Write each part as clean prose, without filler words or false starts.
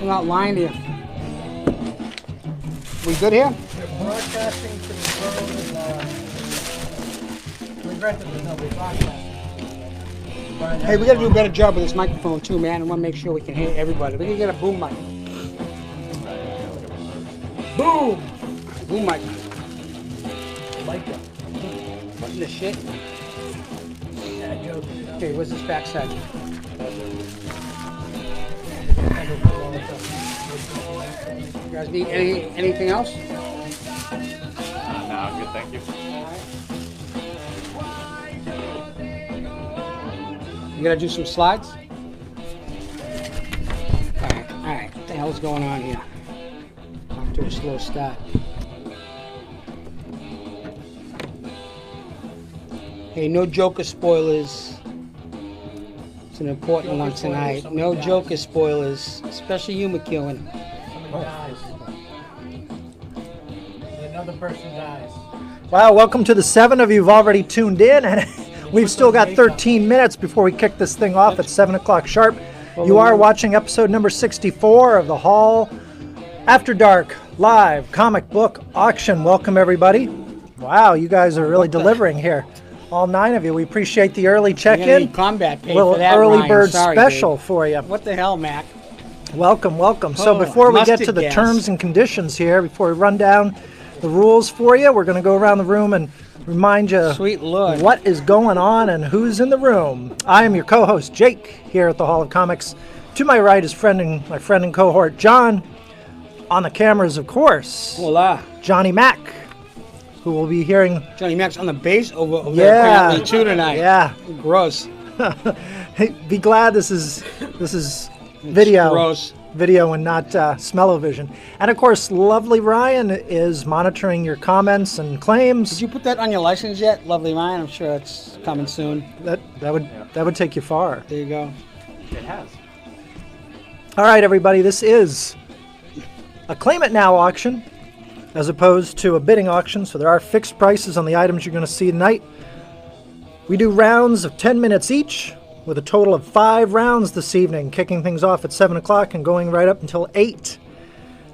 I'm not lying to you. We good here? We're broadcasting to the phone and we rented the number broadcasting. Hey, we gotta do a better job with this microphone too, man. I wanna make sure we can hear everybody. We can get a boom mic. Boom! Boom mic. Like it. What in the shit? Yeah, joke. Okay, where's this backside? You guys need anything else? No, I'm good, thank you. You gotta do some slides? Alright. What the hell's going on here? Off to a slow start. Hey, no Joker spoilers. It's an important one tonight. No Joker spoilers, especially you, McEwen. Somebody dies. Another person dies. Wow, welcome to the 7 of you who've already tuned in, and we've still got 13 minutes before we kick this thing off at 7 o'clock sharp. You are watching episode number 64 of the Hall After Dark live comic book auction. Welcome, everybody. Wow, you guys are really delivering here. All 9 of you. We appreciate the early check-in. Combat pay Little for that, early Ryan. bird Sorry, special dude. for you. What the hell, Mac? Welcome, welcome. So before we get to the terms and conditions here, before we run down the rules for you, we're going to go around the room and remind you Sweet Lord. what is going on and who's in the room. I am your co-host, Jake, here at the Hall of Comics. To my right is my friend and cohort, John. On the cameras, of course, Hola. Johnny Mac, who will be hearing... Johnny Mac's on the bass over there apparently too tonight. Yeah. Gross. Hey, be glad this is video. Gross. Video and not smell-o-vision. And of course, lovely Ryan is monitoring your comments and claims. Did you put that on your license yet, lovely Ryan? I'm sure it's coming soon. That would take you far. There you go. It has. All right, everybody, this is a Claim It Now auction as opposed to a bidding auction, so there are fixed prices on the items you're going to see tonight. We do rounds of 10 minutes each, with a total of 5 rounds this evening, kicking things off at 7 o'clock and going right up until 8.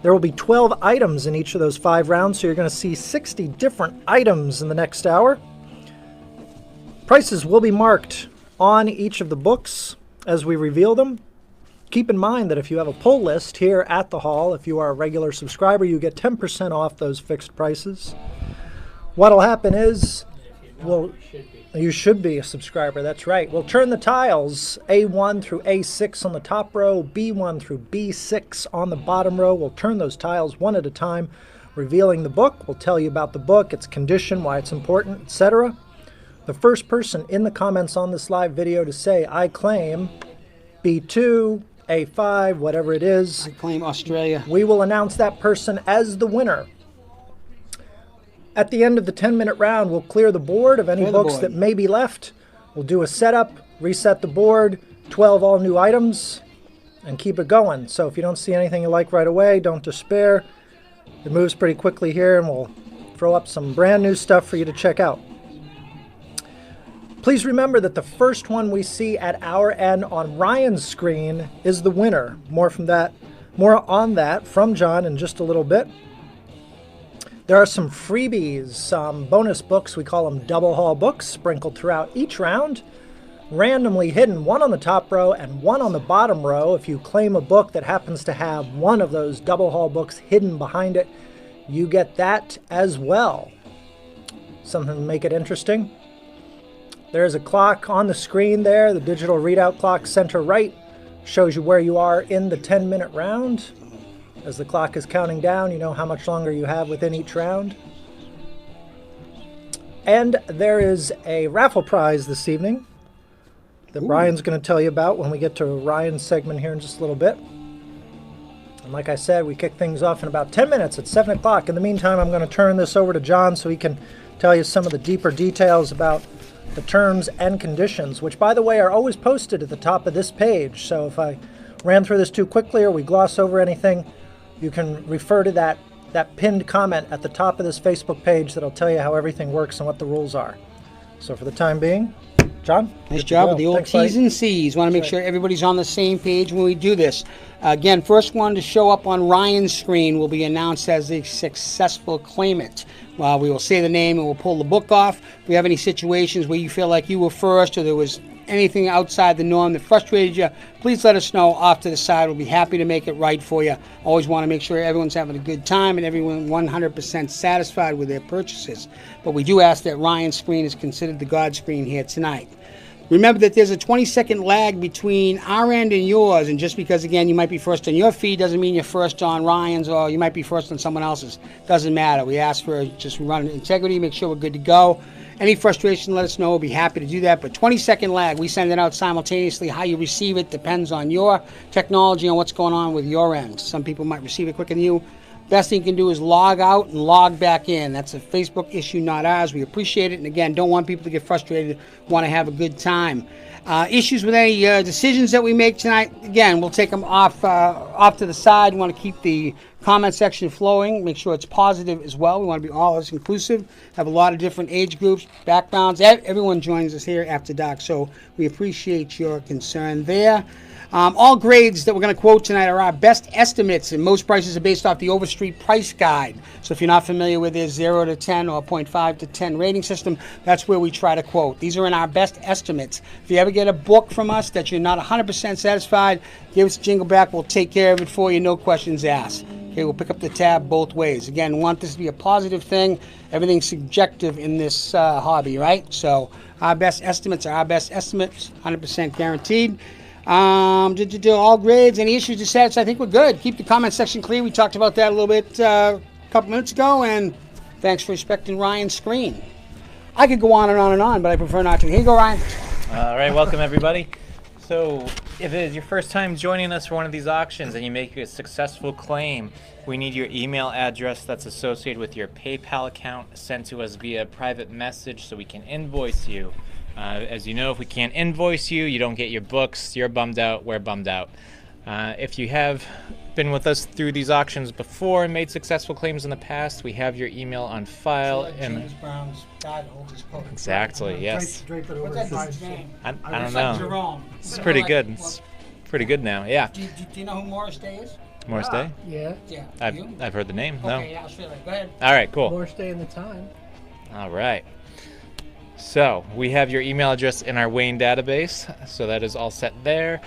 There will be 12 items in each of those 5 rounds, so you're going to see 60 different items in the next hour. Prices will be marked on each of the books as we reveal them. Keep in mind that if you have a pull list here at the Hall, if you are a regular subscriber, you get 10% off those fixed prices. What'll happen is, you should be a subscriber, that's right. We'll turn the tiles A1 through A6 on the top row, B1 through B6 on the bottom row. We'll turn those tiles one at a time, revealing the book. We'll tell you about the book, its condition, why it's important, etc. The first person in the comments on this live video to say, I claim B2, A5, whatever it is, I claim Australia. we will announce that person as the winner. At the end of the 10-minute round, we'll clear the board of any books that may be left. We'll do a setup, reset the board, 12 all-new items, and keep it going. So if you don't see anything you like right away, don't despair. It moves pretty quickly here, and we'll throw up some brand new stuff for you to check out. Please remember that the first one we see at our end on Ryan's screen is the winner. More on that from John in just a little bit. There are some freebies, some bonus books, we call them double haul books, sprinkled throughout each round, randomly hidden, one on the top row and one on the bottom row. If you claim a book that happens to have one of those double haul books hidden behind it, you get that as well. Something to make it interesting. There's a clock on the screen there, the digital readout clock center right, shows you where you are in the 10-minute round. As the clock is counting down, you know how much longer you have within each round. And there is a raffle prize this evening that Ryan's going to tell you about when we get to Ryan's segment here in just a little bit. And like I said, we kick things off in about 10 minutes at 7 o'clock. In the meantime, I'm going to turn this over to John so he can tell you some of the deeper details about the terms and conditions, which, by the way, are always posted at the top of this page. So if I ran through this too quickly or we gloss over anything, you can refer to that pinned comment at the top of this Facebook page that'll tell you how everything works and what the rules are. So for the time being, John? Nice good to job go. with the old Thanks, buddy. T's and C's. Want to make sure everybody's on the same page when we do this. Again, first one to show up on Ryan's screen will be announced as the successful claimant. We will say the name and we'll pull the book off. If we have any situations where you feel like you were first or there was anything outside the norm that frustrated you, please let us know off to the side. We'll be happy to make it right for you. Always want to make sure everyone's having a good time and everyone 100% satisfied with their purchases. But we do ask that Ryan's screen is considered the God screen here tonight. Remember that there's a 20-second lag between our end and yours, and just because, again, you might be first on your feed doesn't mean you're first on Ryan's, or you might be first on someone else's. Doesn't matter. We ask for just run integrity, make sure we're good to go. Any frustration, let us know. We'll be happy to do that. But 20-second lag, we send it out simultaneously. How you receive it depends on your technology and what's going on with your end. Some people might receive it quicker than you. Best thing you can do is log out and log back in. That's a Facebook issue, not ours. We appreciate it. And again, don't want people to get frustrated, want to have a good time. Issues with any decisions that we make tonight, again, we'll take them off to the side. We want to keep the comment section flowing, make sure it's positive as well. We want to be all as inclusive, have a lot of different age groups, backgrounds. Everyone joins us here after dark, so we appreciate your concern there. All grades that we're going to quote tonight are our best estimates, and most prices are based off the Overstreet price guide. So if you're not familiar with their 0 to 10 or 0.5 to 10 rating system, that's where we try to quote. These are in our best estimates. If you ever get a book from us that you're not 100% satisfied, give us a jingle back. We'll take care of it for you, no questions asked. Okay, we'll pick up the tab both ways. Again, we want this to be a positive thing. Everything's subjective in this hobby, right? So our best estimates are our best estimates, 100% guaranteed. All grades, any issues to sets, I think we're good. Keep the comment section clear. We talked about that a little bit a couple minutes ago, and thanks for respecting Ryan's screen. I could go on and on and on, but I prefer not to. Here you go, Ryan. All right, welcome everybody. So if it is your first time joining us for one of these auctions and you make a successful claim, we need your email address that's associated with your PayPal account sent to us via private message so we can invoice you. As you know, if we can't invoice you, you don't get your books, you're bummed out, we're bummed out. If you have been with us through these auctions before and made successful claims in the past, we have your email on file. James Brown's dad holds his coat. Exactly, yes. Drape it over What's that his dude's name? I don't It's like know. Jerome. It's pretty good. It's pretty good now, yeah. Do you know who Morris Day is? Morris Day? Yeah. Yeah. You? I've heard the name, no. Okay, yeah, I'll show you. Go ahead. All right, cool. More stay in the time. All right. So we have your email address in our Wayne database, so that is all set there.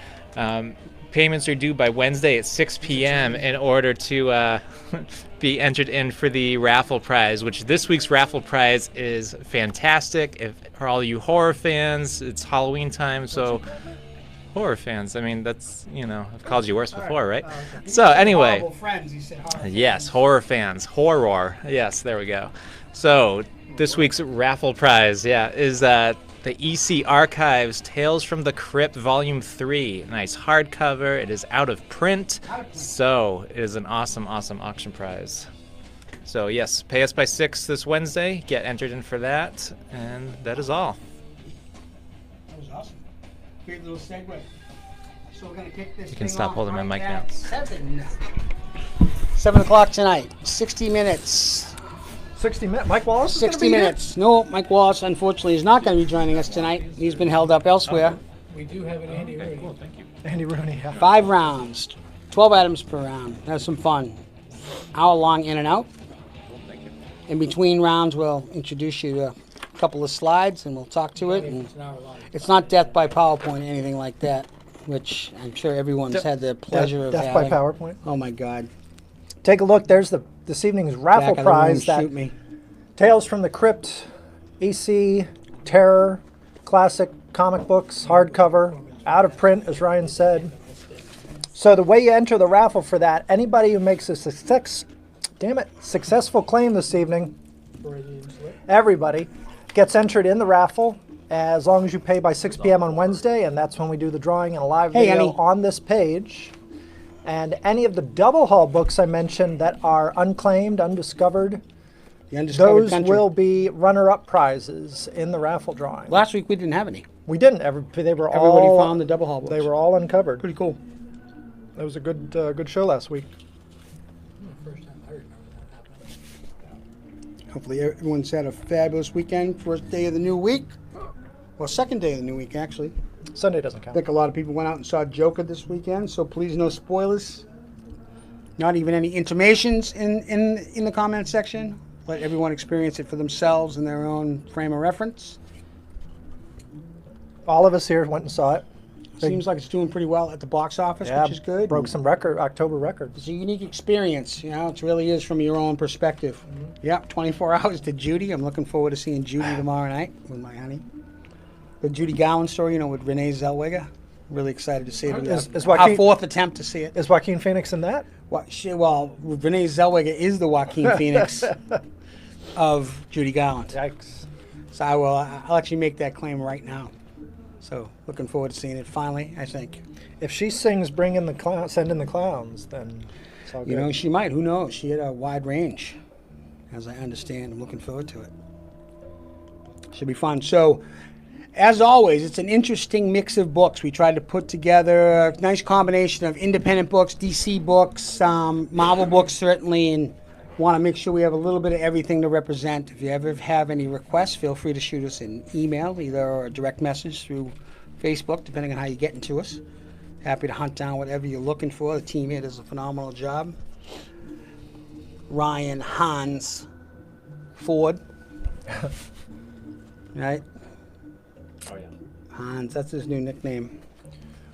Payments are due by Wednesday at 6 p.m. in order to be entered in for the raffle prize, which this week's raffle prize is fantastic. For all you horror fans, it's Halloween time, so horror fans, I mean, that's, you know, I've called you worse before, right? So anyway, Horrible friends, he said horror yes, horror fans, horror, yes, there we go. So this week's raffle prize, is the EC Archives Tales from the Crypt Volume 3. Nice hardcover. It is out of print, so it is an awesome, awesome auction prize. So yes, pay us by 6 this Wednesday. Get entered in for that, and that is all. That was awesome. Great little segue. So we're going to kick this You can thing stop off holding my right mic at now. 7 o'clock tonight. 60 minutes. 60 minutes. Mike Wallace is 60 gonna be minutes. No, Mike Wallace, unfortunately, is not going to be joining us tonight. He's been held up elsewhere. We do have an Andy Rooney. Cool, thank you. here. Andy Rooney. Yeah. 5 rounds. 12 items per round. Have some fun. Hour long in and out. In between rounds, we'll introduce you to a couple of slides and we'll talk to it. And It's an hour long. it's not death by PowerPoint or anything like that, which I'm sure everyone's had the pleasure of Death by having. PowerPoint. Oh my God. Take a look. There's this evening's raffle Back of the room, prize. That shoot me. Tales from the Crypt, EC, Terror, classic comic books, hardcover, out of print, as Ryan said. So the way you enter the raffle for that, anybody who makes a successful claim this evening, everybody gets entered in the raffle as long as you pay by 6 p.m. on Wednesday, and that's when we do the drawing and a live Hey, video Annie. on this page. And any of the double haul books I mentioned that are unclaimed, undiscovered, The undiscovered those country. will be runner-up prizes in the raffle drawing. Last week we didn't have any. We didn't. They were Everybody all found the double haul books. They were all uncovered. pretty cool. It was a good show last week. First time I remember that happening. Hopefully everyone's had a fabulous weekend. First day of the new week. Well, second day of the new week, actually. Sunday doesn't I count. think a lot of people went out and saw Joker this weekend, so please no spoilers. Not even any intimations in the comment section. Let everyone experience it for themselves in their own frame of reference. All of us here went and saw it. Seems like it's doing pretty well at the box office, Yeah, which is good. broke some October records. It's a unique experience, you know, it really is from your own perspective. Yep, 24 hours to Judy. I'm looking forward to seeing Judy tomorrow night with my honey. The Judy Gowan story, you know, with Renee Zellweger. Really excited to see it. Is Our Joaquin- fourth attempt to see it. Is Joaquin Phoenix in that? Well, Renee Zellweger is the Joaquin Phoenix of Judy Gowan. Yikes. So I'll actually make that claim right now. So looking forward to seeing it finally, I think. If she sings "Bring in the Clown," "Send in the Clowns," then it's all good. You know, she might. Who knows? She had a wide range, as I understand. I'm looking forward to it. Should be fun. So, as always, it's an interesting mix of books. We tried to put together a nice combination of independent books, DC books, Marvel books certainly, and want to make sure we have a little bit of everything to represent. If you ever have any requests, feel free to shoot us an email, either or a direct message through Facebook, depending on how you're getting to us. Happy to hunt down whatever you're looking for. The team here does a phenomenal job. Ryan Hans Ford. Right? Oh, yeah. Hans, that's his new nickname.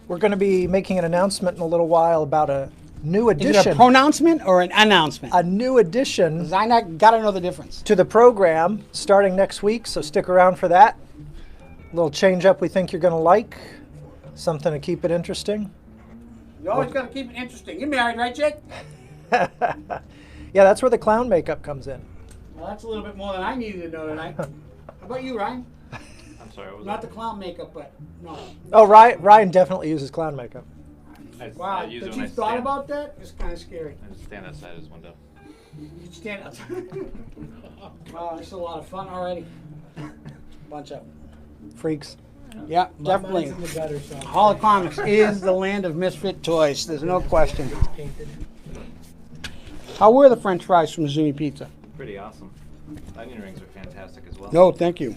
We're going to be making an announcement in a little while about a new Is it a addition. pronouncement or an announcement? A new addition 'Cause I got to know the difference. to the program starting next week, so stick around for that. A little change up we think you're going to like. Something to keep it interesting. You always got to keep it interesting. You're married, right, Jake? Yeah, that's where the clown makeup comes in. Well, that's a little bit more than I needed to know tonight. How about you, Ryan? I'm sorry. What was Not that? the clown makeup, but no. Oh, Ryan definitely uses clown makeup. Wow, use but it when you I thought stand. about that? It's kind of scary. I just stand outside his window. You stand up. Wow, it's a lot of fun already. Bunch of. Freaks. Yeah, definitely. Mine's in the gutter, so Hall of Comics is the land of misfit toys. There's no question. painted. How were the French fries from Zumi Pizza? Pretty awesome. Onion rings are fantastic as well. No, thank you.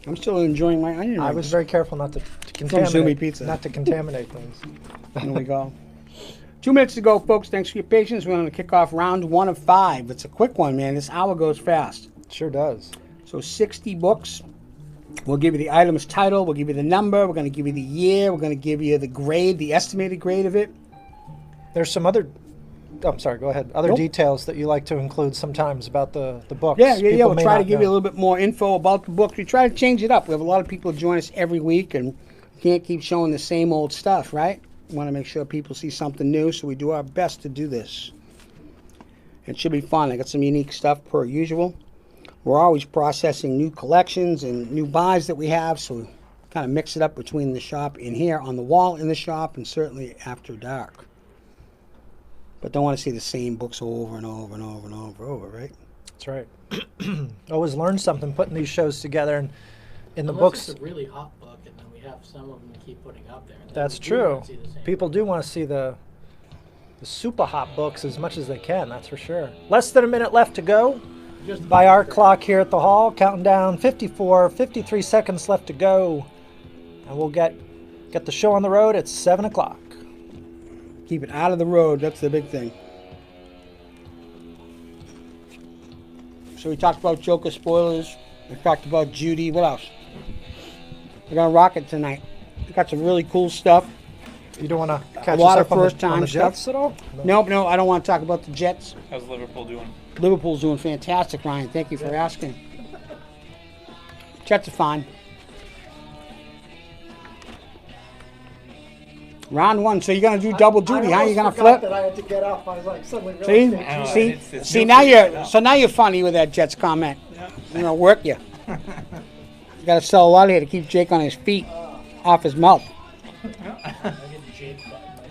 I'm still enjoying my onion rings. I was very careful not to Zumi contaminate Pizza. not to contaminate things. There we go. 2 minutes to go, folks. Thanks for your patience. We're going to kick off round 1 of 5. It's a quick one, man. This hour goes fast. Sure does. So 60 books. We'll give you the item's title. We'll give you the number. We're going to give you the year. We're going to give you the grade, the estimated grade of it. There's some other. Oh, I'm sorry. Go ahead. Other Nope. details that you like to include sometimes about the books. Yeah. People We'll may try to not give you a know. little bit more info about the books. We try to change it up. We have a lot of people join us every week, and can't keep showing the same old stuff, right? We want to make sure people see something new, so we do our best to do this. It should be fun. I got some unique stuff per usual. We're always processing new collections and new buys that we have, so we kind of mix it up between the shop in here, on the wall in the shop, and certainly after dark. But don't want to see the same books over and over and over and over, right? That's right. Always learn something putting these shows together, and in the Unless books. it's a really hot book, and then we have some of them to keep putting up there. Then That's we do true. want to see the same People book. do want to see the super hot books as much as they can, that's for sure. Less than a minute left to go. Just By our clock here at the hall, counting down 54, 53 seconds left to go. And we'll get the show on the road at 7 o'clock. Keep it out of the road. That's the big thing. So we talked about Joker spoilers. We talked about Judy. What else? We're going to rock it tonight. We got some really cool stuff. You don't want to catch lot us of up on first-time the stuff. Jets at all? Nope, no, I don't want to talk about the Jets. How's Liverpool doing? Liverpool's doing fantastic, Ryan. Thank you for asking. Jets are fine. Round 1. So you're going to do double duty, huh? You're going to flip? That I had to get up. I was like, suddenly See, know, see, it's see. new Now for you, you're no. so now you're funny with that Jets comment. You know, work you. You got to sell a lot here to keep Jake on his feet, off his mouth. I get Jake butt in my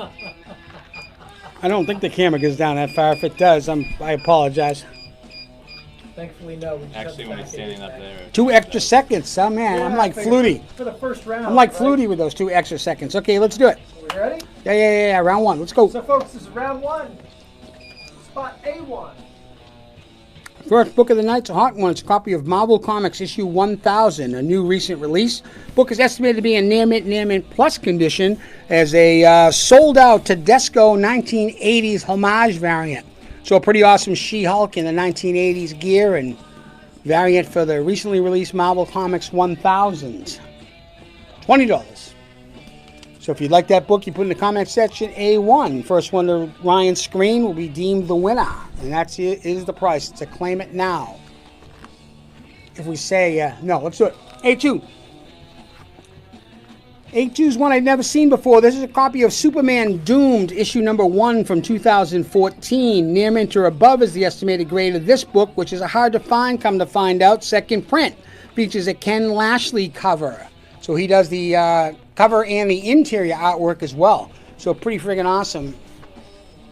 face. I don't think the camera goes down that far. If it does, I apologize. Thankfully, no. We just have Actually, the when he's back standing end up back. there. 2 extra seconds. Oh man, I'm like Flutie. For the first round. I'm like right? Flutie with those 2 extra seconds. Okay, let's do it. We ready? Yeah. Round 1. Let's go. So, folks, this is round 1. Spot A1. First book of the night's a hot one. It's a copy of Marvel Comics issue 1000, a new recent release. Book is estimated to be in near mint plus condition as a sold out Tedesco 1980s homage variant. So a pretty awesome She-Hulk in the 1980s gear and variant for the recently released Marvel Comics 1000. $20. So if you'd like that book, you put in the comment section A1. First one to Ryan's screen will be deemed the winner. And that is the price. It's a claim it now. If we say, no, let's do it. A2. A2 is one I've never seen before. This is a copy of Superman Doomed, issue number 1 from 2014. Near mint or above is the estimated grade of this book, which is a hard to find, come to find out. Second print. Features a Ken Lashley cover. So he does the cover and the interior artwork as well. So pretty friggin' awesome.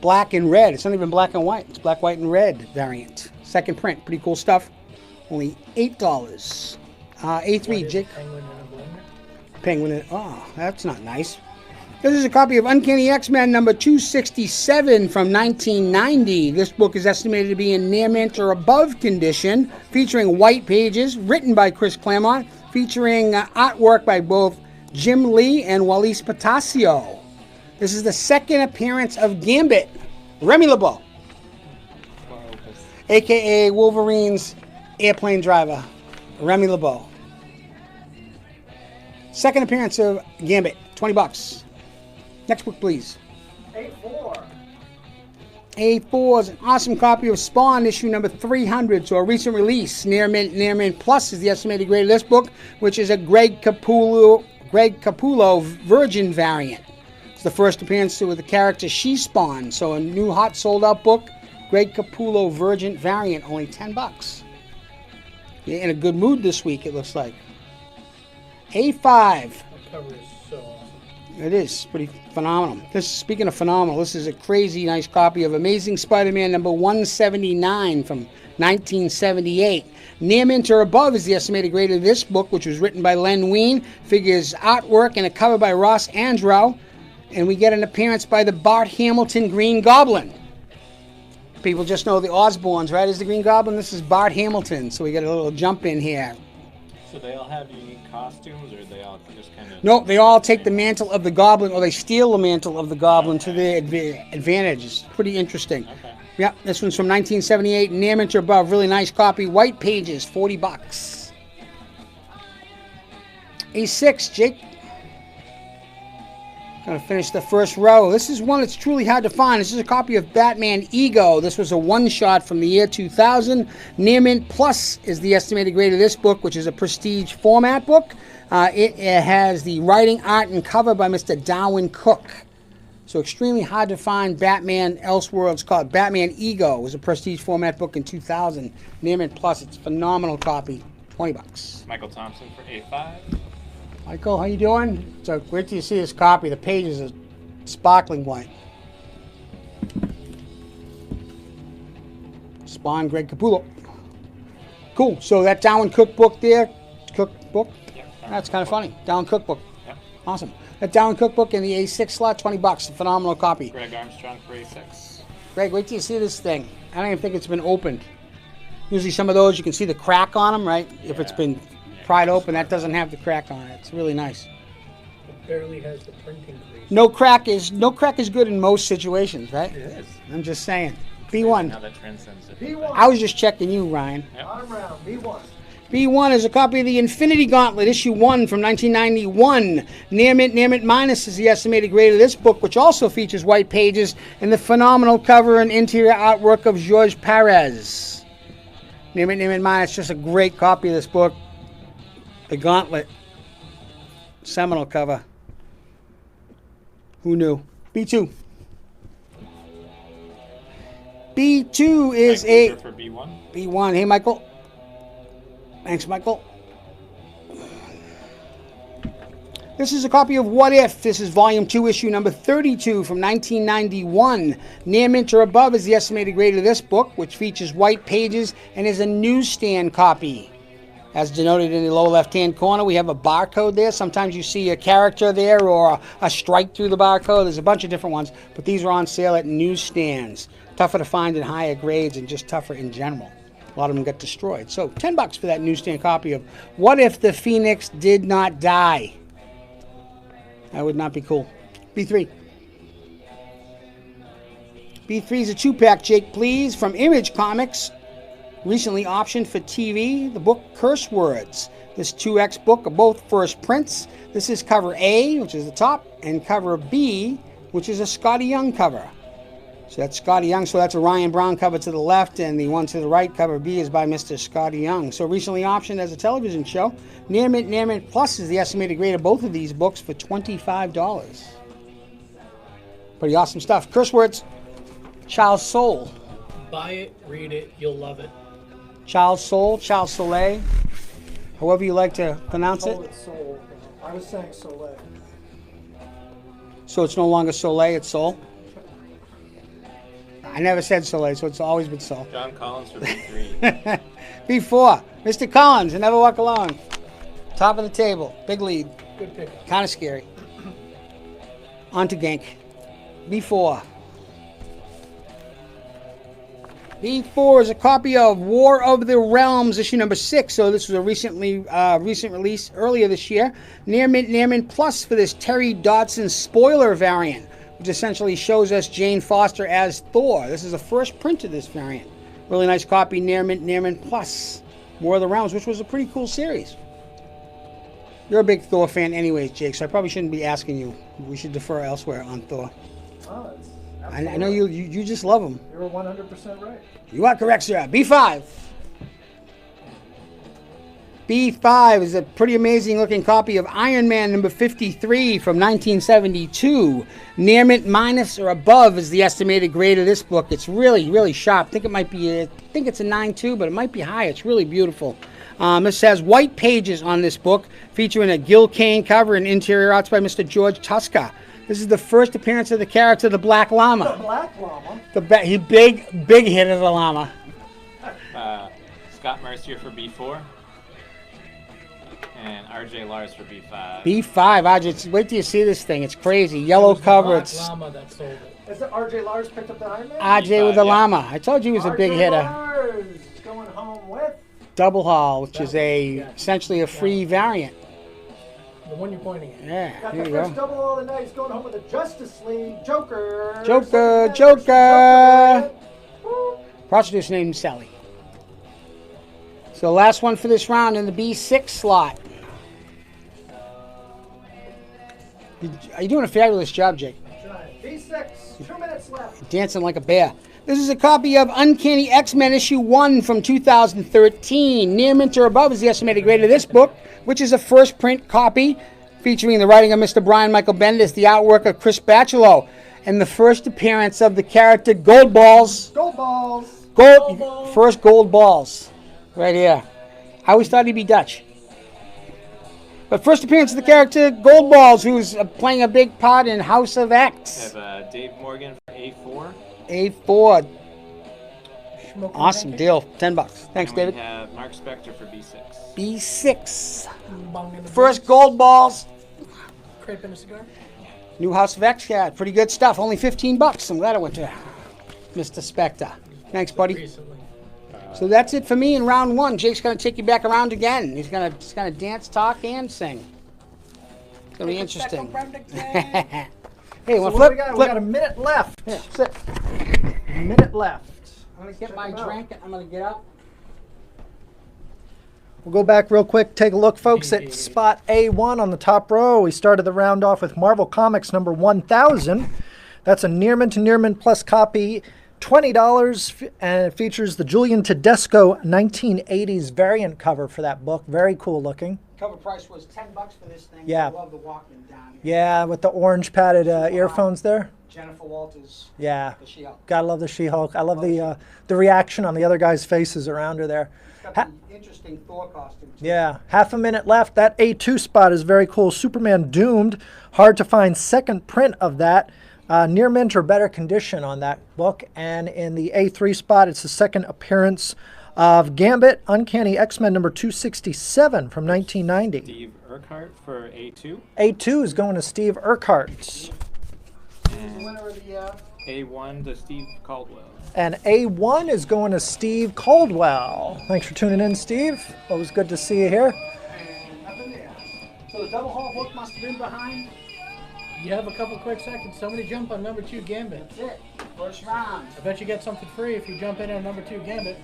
Black and red. It's not even black and white. It's black, white, and red variant. Second print. Pretty cool stuff. Only $8. A3, Jake. Penguin. Oh, that's not nice. This is a copy of Uncanny X-Men number 267 from 1990. This book is estimated to be in near mint or above condition, featuring white pages, written by Chris Claremont, featuring artwork by both Jim Lee and Wallace Patasio. This is the second appearance of Gambit, Remy LeBeau, a.k.a. Wolverine's airplane driver, Remy LeBeau. Second appearance of Gambit, $20. Next book, please. A4. A4 is an awesome copy of Spawn, issue number 300, so a recent release. Near mint plus is the estimated grade of this book, which is a Greg Capullo Virgin variant. It's the first appearance with the character She Spawn, so a new hot sold out book. Greg Capullo Virgin variant, only $10. You're in a good mood this week, it looks like. A5. The cover is so awesome. It is pretty phenomenal. Speaking of phenomenal, this is a crazy nice copy of Amazing Spider-Man number 179 from 1978. Near mint or above is the estimated grade of this book, which was written by Len Wein. Figures artwork and a cover by Ross Andrew. And we get an appearance by the Bart Hamilton Green Goblin. People just know the Osborns, right? Is the Green Goblin? This is Bart Hamilton. So we get a little jump in here. So they all have unique costumes, or they all just kind of... No, they all take the mantle of the Goblin, or they steal the mantle of the Goblin to their advantage. It's pretty interesting. Okay. Yeah, this one's from 1978, near mint or above. Really nice copy. White pages, $40. A6, Jake. Gonna finish the first row. This is one that's truly hard to find. This is a copy of Batman Ego. This was a one-shot from the year 2000. Near mint plus is the estimated grade of this book, which is a prestige format book. It has the writing, art, and cover by Mr. Darwin Cook. So extremely hard to find Batman Elseworlds called Batman Ego. It was a prestige format book in 2000. Near mint plus, it's a phenomenal copy. $20. Michael Thompson for A5. Michael, how you doing? So wait till you see this copy. The pages are sparkling white. Spawn, Greg Capullo. Cool. So that Darwin Cook book there, cookbook. Yep. That's kind of funny. Darwin Cookbook. Yep. Awesome. That Darwin Cookbook in the A6 slot, $20. A phenomenal copy. Greg Armstrong for A6. Greg, wait till you see this thing. I don't even think it's been opened. Usually some of those you can see the crack on them, right? If it's been pried open, that doesn't have the crack on it. It's really nice. It barely has the printing crease. No crack is good in most situations, right? It is. I'm just saying. Now B1. that transcends it. B1. I was just checking you, Ryan. Yep. Bottom round, B1. B1 is a copy of the Infinity Gauntlet, issue 1 from 1991. Near mint minus is the estimated grade of this book, which also features white pages and the phenomenal cover and interior artwork of George Perez. Near mint minus, just a great copy of this book. The Gauntlet. Seminal cover. Who knew? B2. B2 is Mike for B1. B1. Hey, Michael. Thanks, Michael. This is a copy of What If. This is volume 2, issue number 32 from 1991. Near mint or above is the estimated grade of this book, which features white pages and is a newsstand copy. As denoted in the lower left-hand corner, we have a barcode there. Sometimes you see a character there or a strike through the barcode. There's a bunch of different ones, but these are on sale at newsstands. Tougher to find in higher grades and just tougher in general. A lot of them got destroyed. So $10 for that newsstand copy of What If the Phoenix Did Not Die? That would not be cool. B3. B3 is a 2-pack, Jake, please, from Image Comics. Recently optioned for TV, the book Curse Words. This 2X book are both first prints. This is cover A, which is the top, and cover B, which is a Scotty Young cover. So that's Scotty Young, so that's a Ryan Brown cover to the left, and the one to the right, cover B, is by Mr. Scotty Young. So recently optioned as a television show. Near Mint Plus is the estimated grade of both of these books for $25. Pretty awesome stuff. Curse Words, Child's Soul. Buy it, read it, you'll love it. Child's Soul, Child's Soleil, however you like to pronounce it. It's Soul. I was saying Soleil. So it's no longer Soleil, it's Soul. I never said Soleil, so it's always been Soul. John Collins for B3. B4, Mr. Collins, and Never Walk Alone. Top of the table, big lead. Good pick. Kind of scary. On to Gank. B4. B4 is a copy of War of the Realms, issue number 6. So this was a recent release earlier this year. Near Mint Plus for this Terry Dodson spoiler variant, which essentially shows us Jane Foster as Thor. This is the first print of this variant. Really nice copy, Near Mint Plus. War of the Realms, which was a pretty cool series. You're a big Thor fan anyways, Jake, so I probably shouldn't be asking you. We should defer elsewhere on Thor. Oh, it's I know you just love him. You're 100% right. You are correct, sir. B5. B5 is a pretty amazing looking copy of Iron Man number 53 from 1972. Near Mint minus or above is the estimated grade of this book. It's really, really sharp. I think it's a 9.2, but it might be high. It's really beautiful. This has white pages on this book, featuring a Gil Kane cover and interior arts by Mr. George Tuska. This is the first appearance of the character, the Black Llama. The Black Llama? He big hit of the llama. Scott Mercier for B4. And RJ Lars for B5. B5, RJ, wait till you see this thing. It's crazy. Yellow cover. Black Llama that sold it. Is it RJ Lars picked up the Iron Man? RJ with the yeah. llama. I told you he was a big RJ hitter. Lars going home with Double Haul, which is essentially a free variant. The one you're pointing at. Yeah, got here the you first go. double all the night. He's going home with the Justice League Joker. Joker. Prostitute's named Sally. So last one for this round in the B6 slot. You're doing a fabulous job, Jake. B6, 2 minutes left. Dancing like a bear. This is a copy of Uncanny X-Men issue 1 from 2013. Near Mint or above is the estimated grade of this book, which is a first print copy featuring the writing of Mr. Brian Michael Bendis, the artwork of Chris Bachalo, and the first appearance of the character Gold Balls. Gold balls. First Gold Balls. Right here. I always thought he'd be Dutch. But first appearance of the character Gold Balls, who's playing a big part in House of X. I have Dave Morgan for A4. A4. Smoking Awesome pancake. deal. $10. Thanks, And David. we have Mark Spector for B6. B6. Bong in the First boots, Gold Balls. Crepe in a cigar. New House of X. Yeah, pretty good stuff. Only $15. I'm glad I went to Mr. Spector. Thanks, buddy. Recently. So that's it for me in round 1. Jake's going to take you back around again. He's going to dance, talk, and sing. It's going to be interesting. Hey, So want what to do we got? flip? We got a minute left. Yeah, sit. A minute left. I'm going to get Check my them out. drink. I'm going to get up. We'll go back real quick, take a look, folks, at spot A1 on the top row. We started the round off with Marvel Comics number 1000. That's a Near Mint to Near Mint Plus copy, $20, and it features the Julian Tedesco 1980s variant cover for that book. Very cool looking. Cover price was $10 for this thing. Yeah. I love the Walkman down here. Yeah, with the orange padded earphones there. Jennifer Walters, Yeah, the She-Hulk. gotta love the She-Hulk. I love the reaction on the other guys' faces around her there. It's got the interesting Thor costume, too. Yeah, half a minute left. That A2 spot is very cool. Superman Doomed. Hard to find second print of that. Near mint or better condition on that book. And in the A3 spot, it's the second appearance of Gambit, Uncanny X-Men number 267 from 1990. Steve Urquhart for A2. A2 is going to Steve Urquhart. The winner of the A1 to Steve Caldwell. And A1 is going to Steve Caldwell. Thanks for tuning in, Steve. Always good to see you here. And nothing there. So the double haul book must have been behind. You have a couple quick seconds. Somebody jump on number 2 Gambit. That's it. First round. I bet you get something free if you jump in on number 2 Gambit.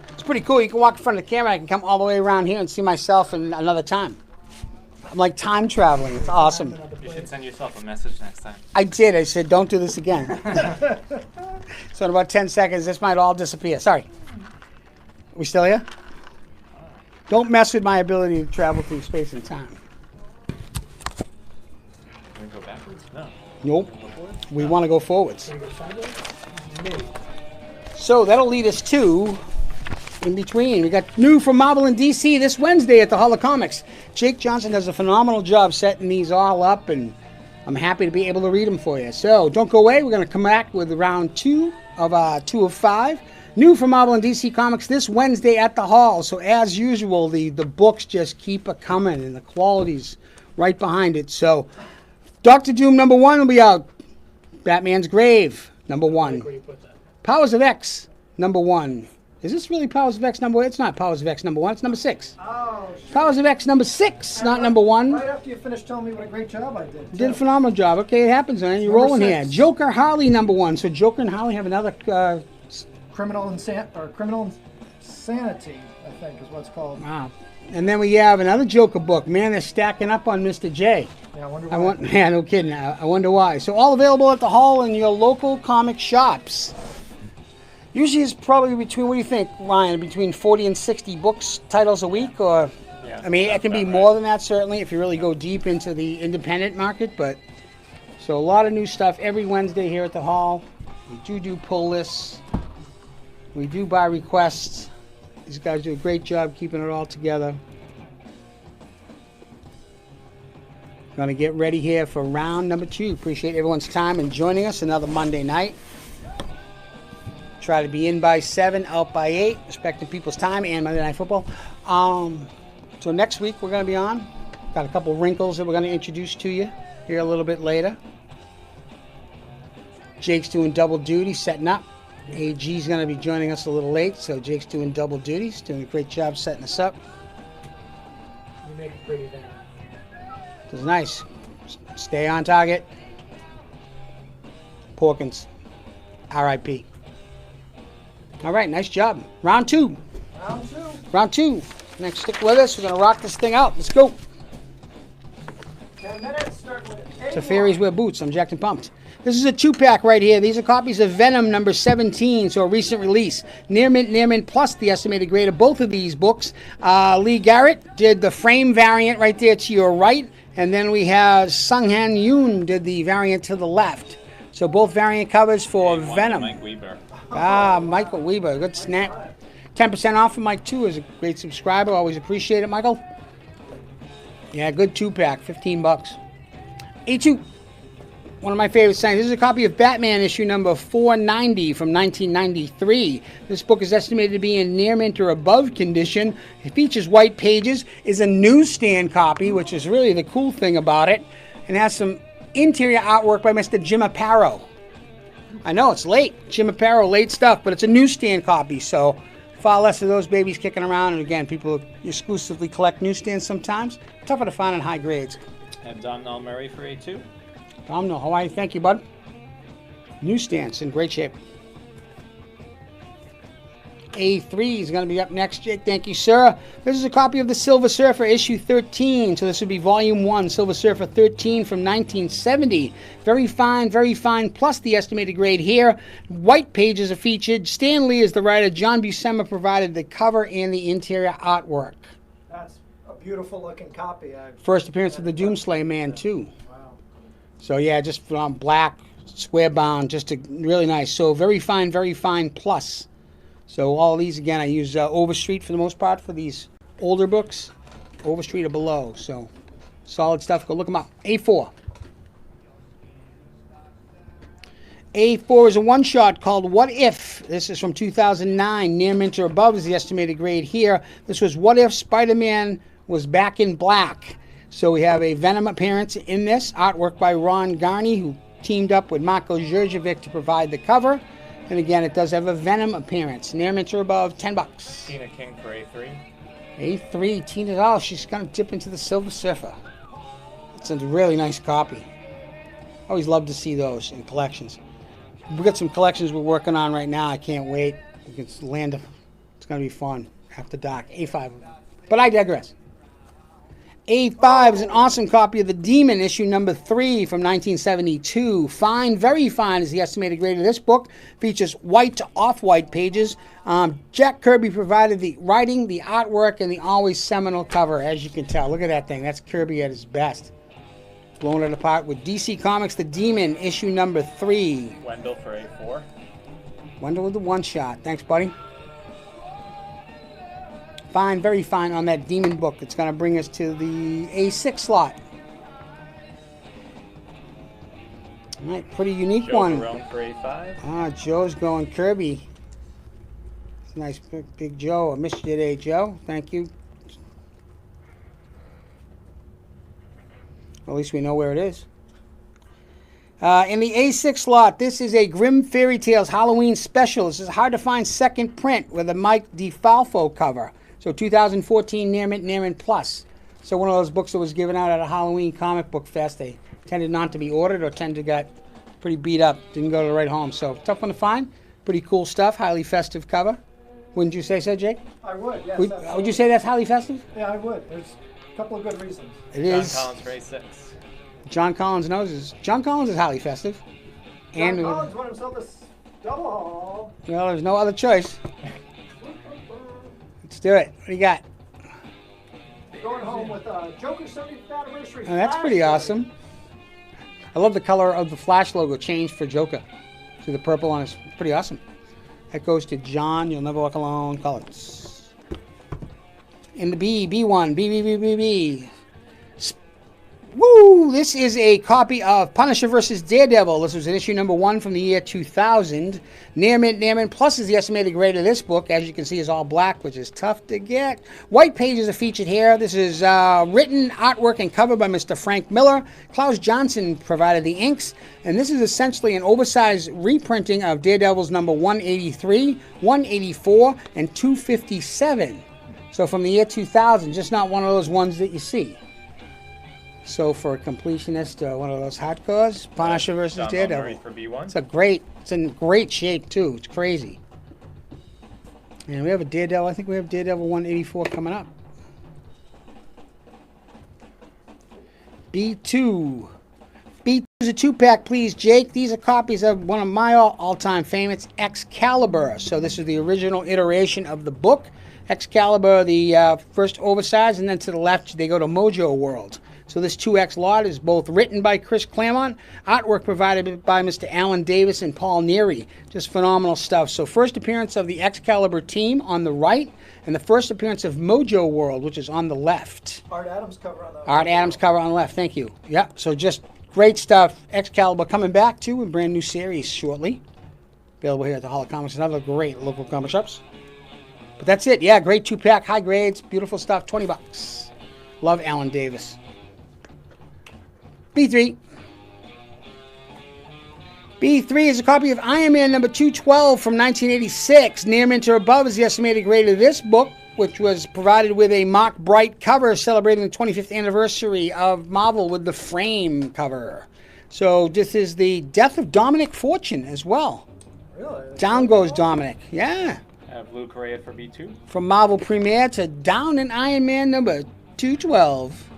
It's pretty cool. You can walk in front of the camera. I can come all the way around here and see myself in another time. I'm like time traveling. It's awesome. You should send yourself a message next time. I did. I said, don't do this again. So in about 10 seconds, this might all disappear. Sorry. We still here? Don't mess with my ability to travel through space and time. Can we go backwards? No. Nope. We want to go forwards. Can you go sideways? Maybe. So that'll lead us to in between. We got new from Marvel and DC this Wednesday at the Hall of Comics. Jake Johnson does a phenomenal job setting these all up, and I'm happy to be able to read them for you. So don't go away. We're going to come back with round 2 of 2 of 5. New from Marvel and DC Comics this Wednesday at the Hall. So as usual, the books just keep a-coming, and the quality's right behind it. So Doctor Doom number 1 will be out. Batman's Grave number 1. Where you put that? Powers of X number 1. Is this really Powers of X number 1? It's not Powers of X number 1. It's number 6. Oh, shit. Powers of X number 6, not number 1. Right after you finished telling me what a great job I did. You did a phenomenal job. Okay, it happens, man. You're Number rolling 6. here. Joker Harley number 1. So Joker and Harley have another. Criminal Insanity, I think is what it's called. Wow. And then we have another Joker book. Man, they're stacking up on Mr. J. Yeah, I wonder why. Yeah, no kidding. I wonder why. So all available at the Hall in your local comic shops. Usually it's probably between, what do you think, Ryan, between 40 and 60 books, titles a week? Or, Yeah, I mean, it can be more than that, certainly, if you really go deep into the independent market. But so a lot of new stuff every Wednesday here at the Hall. We do pull lists. We do by request. These guys do a great job keeping it all together. Going to get ready here for round number 2. Appreciate everyone's time and joining us another Monday night. Try to be in by 7, out by 8, respecting people's time and Monday Night Football. So next week we're going to be on. Got a couple wrinkles that we're going to introduce to you here a little bit later. Jake's doing double duty, setting up. AG's going to be joining us a little late, so Jake's doing double duty. He's doing a great job setting us up. You make it pretty there. It's nice. Stay on target. Porkins. R.I.P. All right, nice job. Round 2. Round 2. Round 2. Next, stick with us. We're going to rock this thing out. Let's go. 10 minutes, start with it. So fairies wear boots. I'm jacked and pumped. This is a 2-pack right here. These are copies of Venom number 17, so a recent release. Near mint plus the estimated grade of both of these books. Lee Garrett did the frame variant right there to your right, and then we have Sung Han Yoon did the variant to the left. So both variant covers for Venom. Mike Weber. Michael Weber, good snap. 10% off for Mike too. Is a great subscriber. Always appreciate it, Michael. Yeah, good 2-pack, $15. A2. One of my favorite signs. This is a copy of Batman issue number 490 from 1993. This book is estimated to be in near mint or above condition. It features white pages, is a newsstand copy, which is really the cool thing about it, and has some interior artwork by Mr. Jim Aparo. I know, it's late. Jim Aparo, late stuff, but it's a newsstand copy, so far less of those babies kicking around. And again, people exclusively collect newsstands sometimes. Tougher to find in high grades. And Don Null Murray for A2. Domino, Hawaii, thank you, bud. Newsstands in great shape. A3 is going to be up next, Jake. Thank you, sir. This is a copy of the Silver Surfer, issue 13. So this would be volume 1, Silver Surfer 13 from 1970. Very fine, plus the estimated grade here. White pages are featured. Stan Lee is the writer. John Buscema provided the cover and the interior artwork. That's a beautiful looking copy. First appearance of the Doomslayer Man, too. Wow. So yeah, just black, square bound, just really nice. So very fine, plus. So all these, again, I use Overstreet for the most part for these older books. Overstreet or below. So solid stuff. Go look them up. A4. A4 is a one-shot called What If. This is from 2009. Near mint or above is the estimated grade here. This was What If Spider-Man was back in black. So we have a Venom appearance in this, artwork by Ron Garney, who teamed up with Marko Zerjovic to provide the cover. And again, it does have a Venom appearance. Near mint or above, $10. Tina King for A3. A3, Tina, oh, she's going to dip into the Silver Surfer. It's a really nice copy. Always love to see those in collections. We got some collections we're working on right now. I can't wait. It's going to be fun after dark. A5. But I digress. A5 is an awesome copy of The Demon, issue number 3 from 1972. Fine, very fine is the estimated grade of this book. Features white to off-white pages. Jack Kirby provided the writing, the artwork, and the always seminal cover, as you can tell. Look at that thing. That's Kirby at his best. Blowing it apart with DC Comics The Demon, issue number 3. Wendell for A4. Wendell with the one-shot. Thanks, buddy. Fine, very fine on that Demon book. It's going to bring us to the A6 slot. All right, pretty unique Joe one. Barone for A5. Ah, Joe's going Kirby. It's a nice big Joe. I missed you today, Joe. Thank you. Well, at least we know where it is. In the A6 slot, this is a Grimm Fairy Tales Halloween special. This is a hard-to-find second print with a Mike DeFalco cover. So 2014 Near Mint Plus. So one of those books that was given out at a Halloween comic book fest. They tended not to be ordered or tended to get pretty beat up. Didn't go to the right home. So tough one to find. Pretty cool stuff. Highly festive cover. Wouldn't you say so, Jake? I would, yes. Would you say that's highly festive? Yeah, I would. There's a couple of good reasons. It John is. Collins for A6. John Collins knows. John Collins is highly festive. John Collins won himself this double. Well, there's no other choice. Let's do it. What do you got? Going home with Joker's 70th anniversary. Oh, that's pretty awesome. I love the color of the Flash logo changed for Joker. See the purple on it? Pretty awesome. That goes to John. You'll Never Walk Alone Collins. In the B1, B. Woo! This is a copy of Punisher vs. Daredevil. This was an issue number 1 from the year 2000. Near mint plus is the estimated grade of this book. As you can see, is all black, which is tough to get. White pages are featured here. This is written, artwork, and cover by Mr. Frank Miller. Klaus Johnson provided the inks. And this is essentially an oversized reprinting of Daredevil's number 183, 184, and 257. So from the year 2000, just not one of those ones that you see. So for a completionist, one of those hardcores, Punisher vs. Daredevil. For B1. It's in great shape too. It's crazy. And we have a Daredevil. I think we have Daredevil 184 coming up. B2. B2 is a 2-pack, please, Jake. These are copies of one of my all-time favorites, Excalibur. So this is the original iteration of the book. Excalibur, the first oversized, and then to the left they go to Mojo World. So this 2X lot is both written by Chris Claremont, artwork provided by Mr. Alan Davis and Paul Neary. Just phenomenal stuff. So first appearance of the Excalibur team on the right, and the first appearance of Mojo World, which is on the left. Art Adams cover on the left. Art Adams cover on the left, thank you. Yeah, so just great stuff. Excalibur coming back too, in a brand new series shortly. Available here at the Hall of Comics and other great local comic shops. But that's it. Yeah, great 2-pack, high grades, beautiful stuff, $20. Love Alan Davis. B3. B3 is a copy of Iron Man number 212 from 1986. Near mint or above is the estimated grade of this book, which was provided with a Mark Bright cover celebrating the 25th anniversary of Marvel with the frame cover. So this is the death of Dominic Fortune as well. Really? Down goes Dominic. Yeah. I have Lou Correa for B2. From Marvel Premiere to down in Iron Man number 212.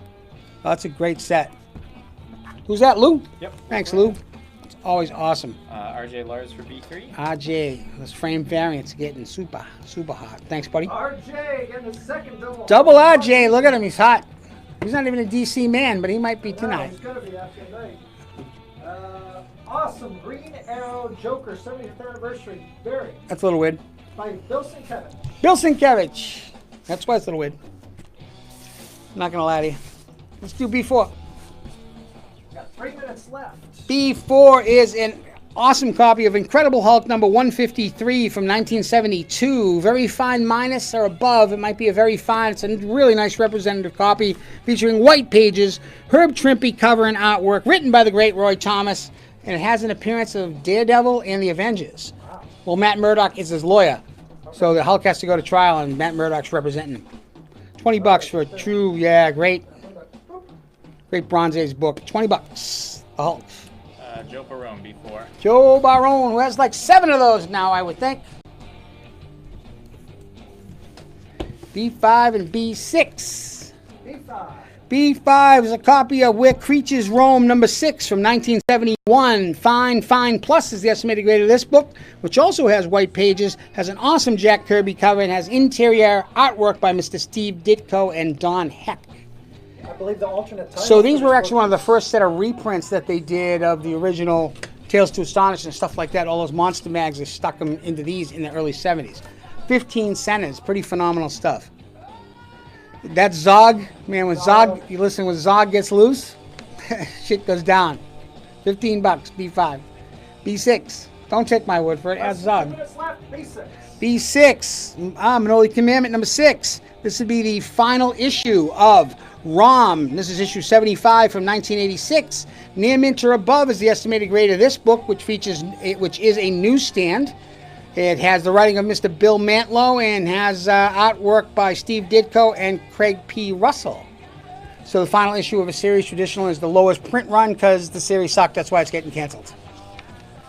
Oh, that's a great set. Who's that, Lou? Yep. Thanks, Lou. It's always awesome. RJ Lars for B3. RJ, those frame variants getting super hot. Thanks, buddy. RJ getting the second double. Double RJ, look at him, he's hot. He's not even a DC man, but he might be No, tonight. he's gonna be after tonight. Awesome Green Arrow Joker 70th anniversary variant That's a little weird. by Bill Sienkiewicz. Bill Sienkiewicz. That's why it's a little weird. I'm not gonna lie to you. Let's do B4. Got 3 minutes left. B4 is an Awesome copy of Incredible Hulk number 153 from 1972. Very fine minus or above. It might be a very fine. It's a really nice representative copy featuring white pages, Herb Trimpe cover and artwork, written by the great Roy Thomas, and it has an appearance of Daredevil and the Avengers. Well, Matt Murdock is his lawyer, so the Hulk has to go to trial, and Matt Murdock's representing him. $20 for a true, great Bronze Age book. $20. The Hulk. Joe Barone before. Joe Barone, who has like 7 of those now, I would think. B5 and B6. B5. B5 is a copy of Where Creatures Roam, number 6 from 1971. Fine Plus is the estimated grade of this book, which also has white pages, has an awesome Jack Kirby cover, and has interior artwork by Mr. Steve Ditko and Don Heck. I believe the alternate title. So these were actually one of the first set of reprints that they did of the original Tales to Astonish and stuff like that. All those monster mags, they stuck them into these in the early 70s. 15 centers, pretty phenomenal stuff. That's Zog. Man, when Zog, you listen, when Zog gets loose, shit goes down. $15, B5. B6. Don't take my word for it, ask Zog. B6. B6, Manoli Commandment number 6. This would be the final issue of ROM. This is issue 75 from 1986. Near mint or above is the estimated grade of this book, which is a newsstand. It has the writing of Mr. Bill Mantlo and has artwork by Steve Ditko and Craig P. Russell. So the final issue of a series traditional is the lowest print run because the series sucked. That's why it's getting canceled.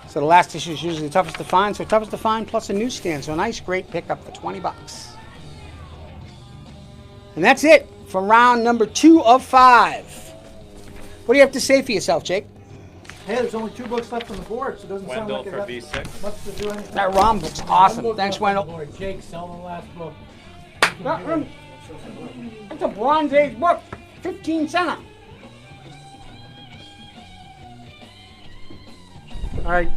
So the last issue is usually the toughest to find. So toughest to find plus a newsstand. So a nice, great pickup for $20. And that's it from round number 2 of 5. What do you have to say for yourself, Jake? Hey, there's only 2 books left on the board, so it doesn't Wendell sound like for it has B6. much to do anything. That ROM book's awesome. Thanks, Wendell. Lord Jake, sell the last book. That's a Bronze Age book. 15 cents. All right,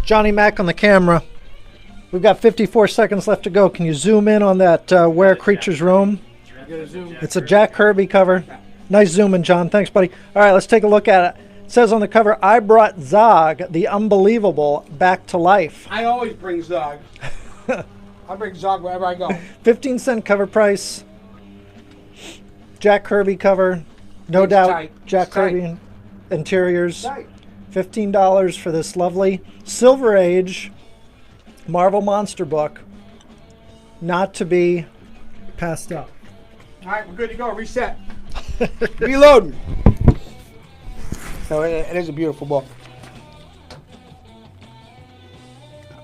Johnny Mac on the camera. We've got 54 seconds left to go. Can you zoom in on that Where Creatures Roam? It's a Jack Kirby cover. Nice zoom in, John. Thanks, buddy. All right, let's take a look at it. It says on the cover, I brought Zog, the unbelievable, back to life. I always bring Zog. I bring Zog wherever I go. 15-cent cover price. Jack Kirby cover. No It's doubt, tight. Jack It's tight. Kirby interiors. $15 for this lovely Silver Age Marvel Monster book. Not to be passed up. All right, we're good to go. Reset. Reloading. So it is a beautiful book.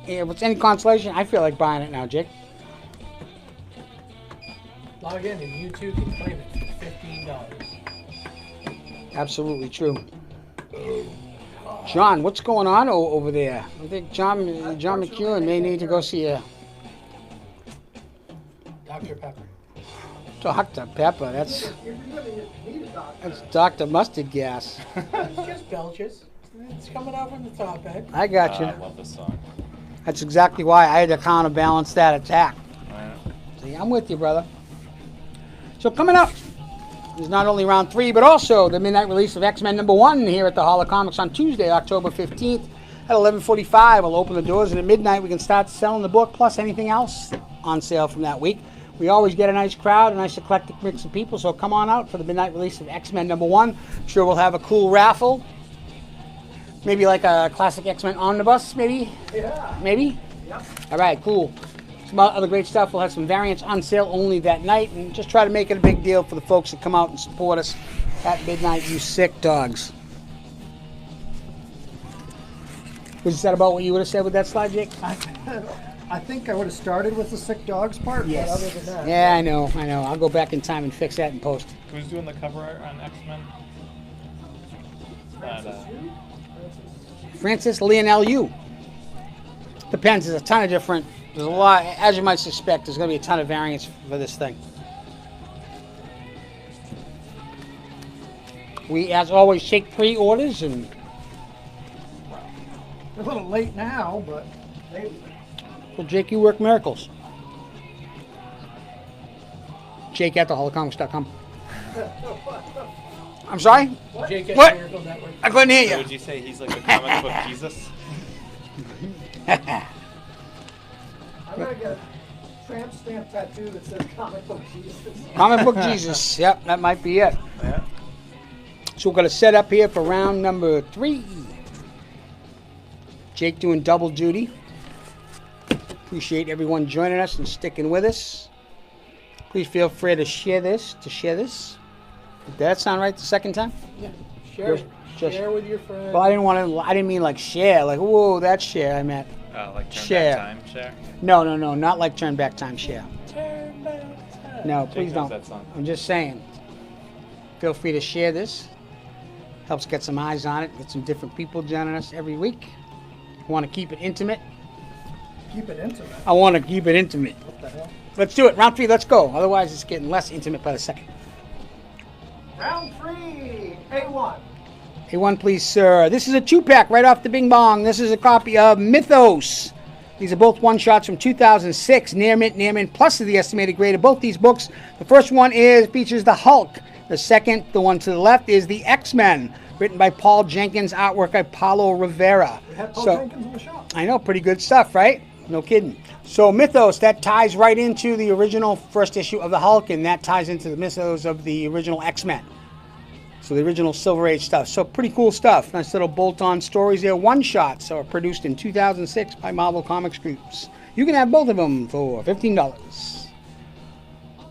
If it's any consolation, I feel like buying it now, Jake. Log in and you too can claim it for $15. Absolutely true. John, what's going on over there? I think John McEwen may need to go see a Dr. Pepper. Dr. Pepper. That's Dr. Mustard Gas. It's just belches. It's coming out from the top end. I got you. I love this song. That's exactly why I had to counterbalance that attack. See, I'm with you, brother. So coming up is not only round 3, but also the midnight release of X-Men #1 here at the Hall of Comics on Tuesday, October 15th at 11:45. We'll open the doors, and at midnight we can start selling the book, plus anything else on sale from that week. We always get a nice crowd, a nice eclectic mix of people, so come on out for the midnight release of X-Men #1. Sure, we'll have a cool raffle. Maybe like a classic X-Men omnibus, maybe? Yeah. Maybe? Yep. All right, cool. Some other great stuff. We'll have some variants on sale only that night, and just try to make it a big deal for the folks that come out and support us at midnight, you sick dogs. Was that about what you would have said with that slide, Jake? I think I would have started with the sick dogs part, Yes. but other than that. Yeah, I know. I'll go back in time and fix that in post. Who's doing the cover art on X-Men? Francis Lionel Yu. Depends. There's a ton of different. There's a lot. As you might suspect, there's going to be a ton of variants for this thing. We, as always, take pre-orders, and We're a little late now, but maybe. well, Jake, you work miracles. Jake at theholocomix.com. I'm sorry? Jake at What? Miracle Network. I couldn't hear So you. would you say he's like the comic book Jesus? I'm gonna get a tramp stamp tattoo that says Comic Book Jesus. Comic Book Jesus. Yep, that might be it. Yeah. So we're going to set up here for round number 3. Jake doing double duty. Appreciate everyone joining us and sticking with us. Please feel free to share this. Did that sound right the second time? Yeah. Share, Just- share with your friends. Well, I didn't mean like share, like, whoa, that share. I meant Like turn Share. back time, share. no, not like turn back time share. Turn back time. No, Jake please knows don't. that song. I'm just saying. Feel free to share this. Helps get some eyes on it. Get some different people joining us every week. Want to keep it intimate? Keep it intimate. I want to keep it intimate. What the hell? Let's do it. Round 3, let's go. Otherwise, it's getting less intimate by the second. Round 3, A1. A1, please, sir. This is a 2-pack right off the bing bong. This is a copy of Mythos. These are both one-shots from 2006. Near mint, plus the estimated grade of both these books. The first one features the Hulk. The second, the one to the left, is the X-Men, written by Paul Jenkins, artwork by Paulo Rivera. We had Paul Jenkins in the shop. I know, pretty good stuff, right? No kidding. So Mythos, that ties right into the original first issue of the Hulk, and that ties into the Mythos of the original X-Men. So the original Silver Age stuff. So pretty cool stuff. Nice little bolt-on stories there. One-shots are produced in 2006 by Marvel Comics Groups. You can have both of them for $15.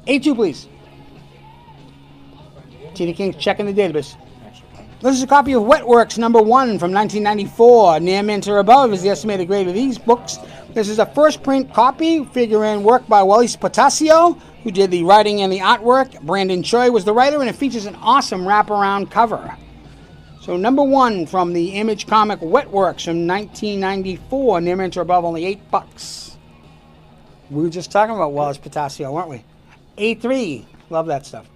A2, please. Tina King's checking the database. This is a copy of Wetworks number 1 from 1994. Near mint or above is the estimated grade of these books. This is a first print copy, figure-in work by Wallace Potasio, who did the writing and the artwork. Brandon Choi was the writer, and it features an awesome wraparound cover. So number 1 from the Image comic Wetworks from 1994. Near mint or above, only $8. We were just talking about Wallace Potasio, weren't we? A3, love that stuff.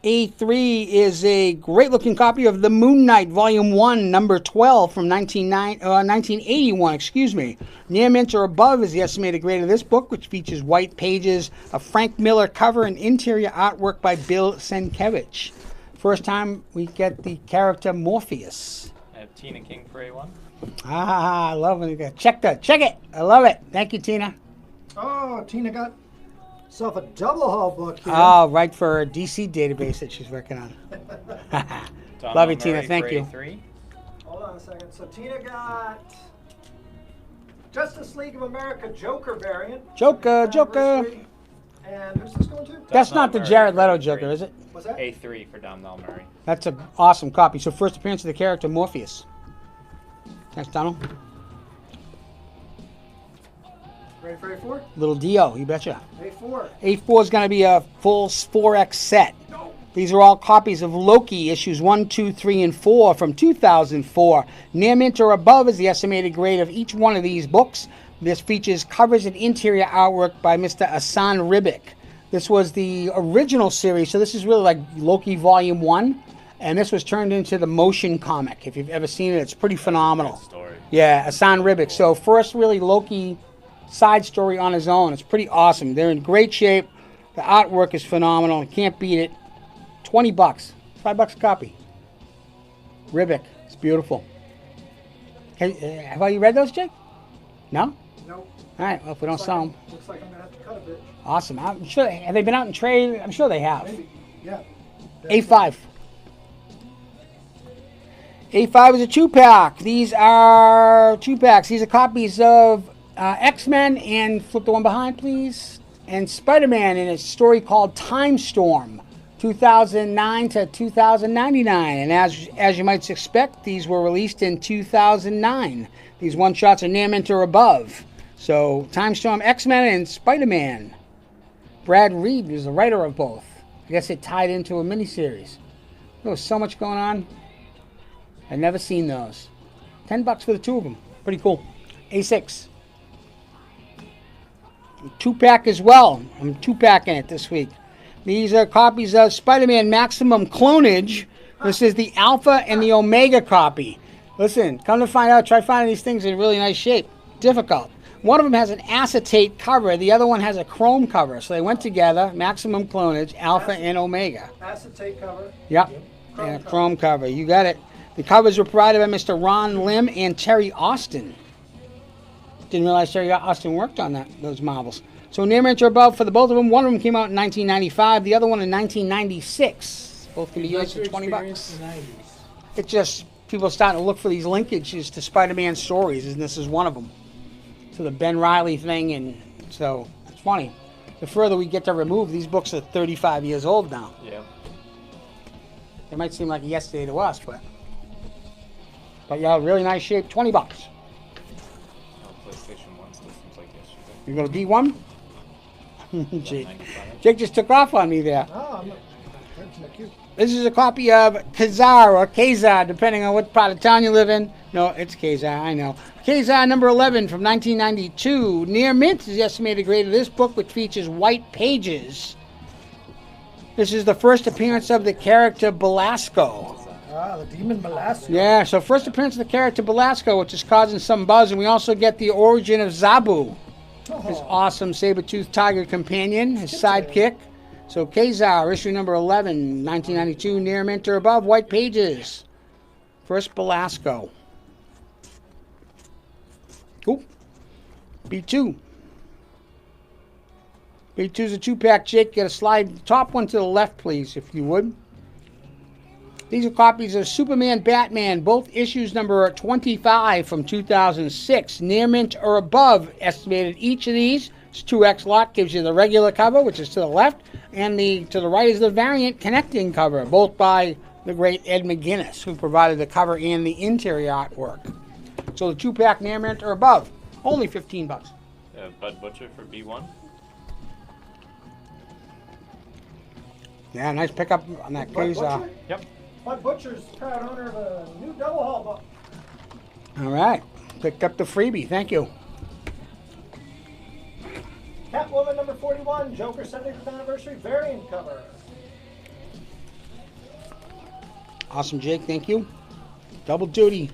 A3 is a great-looking copy of The Moon Knight, Volume 1, Number 12 from 1981. Excuse me. Near mint or above is the estimated grade of this book, which features white pages, a Frank Miller cover, and interior artwork by Bill Sienkiewicz. First time we get the character Morpheus. I have Tina King for A1. I love when you go. Check it. I love it. Thank you, Tina. Oh, Tina got herself a double haul book here. Oh, right, for a DC database that she's working on. Love you, Tina. Thank you. A3. Hold on a second. So Tina got Justice League of America Joker variant. Joker. And who's this going to? That's not the Jared Leto Joker, is it? What's that? A3 for Domhnall Murray. That's an awesome copy. So first appearance of the character Morpheus. Thanks, Donald. Ready for A4? Little Dio, you betcha. A4. A4 is going to be a full 4X set. These are all copies of Loki, issues 1, 2, 3, and 4 from 2004. Near mint or above is the estimated grade of each one of these books. This features covers and interior artwork by Mr. Asan Ribic. This was the original series, so this is really like Loki Volume 1. And this was turned into the motion comic. If you've ever seen it, it's pretty phenomenal. Story. Yeah, Asan Ribic. So first really Loki side story on his own. It's pretty awesome. They're in great shape. The artwork is phenomenal. You can't beat it. $20. $5 a copy. Ribic. It's beautiful. Have you read those, Jake? No? Nope. All right. Well, if we don't sell them. Looks like I'm going to have to cut a bit. Awesome. I'm sure. Have they been out in trade? I'm sure they have. Maybe. Yeah. A5. A5 is a 2-pack. These are 2-packs. These are copies of X-Men and flip the one behind, please. And Spider-Man in a story called Time Storm, 2009 to 2099. And as you might expect, these were released in 2009. These one-shots are near mint or above. So Time Storm, X-Men, and Spider-Man. Brad Reed was the writer of both. I guess it tied into a miniseries. There was so much going on. I've never seen those. $10 for the two of them. Pretty cool. A6. 2-pack as well. I'm 2-packing it this week. These are copies of Spider-Man Maximum Clonage. This is the Alpha and the Omega copy. Listen, come to find out, try finding these things in really nice shape. Difficult. One of them has an acetate cover. The other one has a chrome cover. So they went together. Maximum Clonage, Alpha and Omega. Acetate cover. Yep. Chrome And a chrome cover. You got it. The covers were provided by Mr. Ron Lim and Terry Austin. Didn't realize Terry Austin worked on those Marvels. So near mint or above for the both of them. One of them came out in 1995, the other one in 1996. Both can be used for 20 bucks. It's just people starting to look for these linkages to Spider-Man stories, and this is one of them. So the Ben Reilly thing, and so it's funny. The further we get to remove, these books are 35 years old now. Yeah. It might seem like yesterday to us, but yeah, really nice shape, 20 bucks. PlayStation 1 still seems like yesterday. You go to B1? Jake just took off on me there. Oh, that's not cute. This is a copy of Kazar, or Kazar, depending on what part of town you live in. No, it's Kazar, I know. Kazar number 11 from 1992. Near mint is the estimated grade of this book, which features white pages. This is the first appearance of the character Belasco. Ah, the Demon Belasco. Yeah, so first appearance of the character Belasco, which is causing some buzz, and we also get the origin of Zabu, his awesome saber-toothed tiger companion, his sidekick. So Kazar, issue number 11, 1992, near mint or above, white pages. First Belasco. Cool. B2. B2 is a 2-pack, Jake. Get a slide the top one to the left, please, if you would. These are copies of Superman, Batman, both issues number 25 from 2006. Near mint or above, estimated each of these. It's 2X lot, gives you the regular cover, which is to the left, and to the right is the variant connecting cover, both by the great Ed McGuinness, who provided the cover and the interior artwork. So the 2-pack near mint or above, only 15 bucks. Bud Butcher for B1. Yeah, nice pickup on that Kazar. Yep. Bud Butcher's proud owner of a new double haul book. All right, picked up the freebie. Thank you. Catwoman number 41, Joker 75th anniversary variant cover. Awesome, Jake. Thank you. Double duty.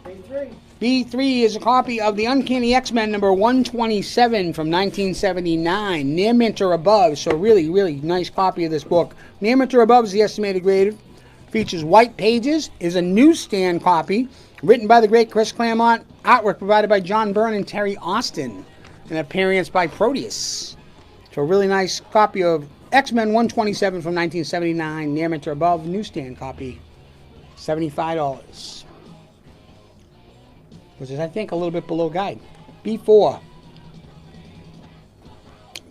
B3. B3 is a copy of the Uncanny X-Men number 127 from 1979. Near mint or above, so really, really nice copy of this book. Near mint or above is the estimated grade. Features white pages, is a newsstand copy, written by the great Chris Claremont, artwork provided by John Byrne and Terry Austin, an appearance by Proteus. So a really nice copy of X-Men 127 from 1979, near mint or above, newsstand copy, $75. Which is, I think, a little bit below guide. B4.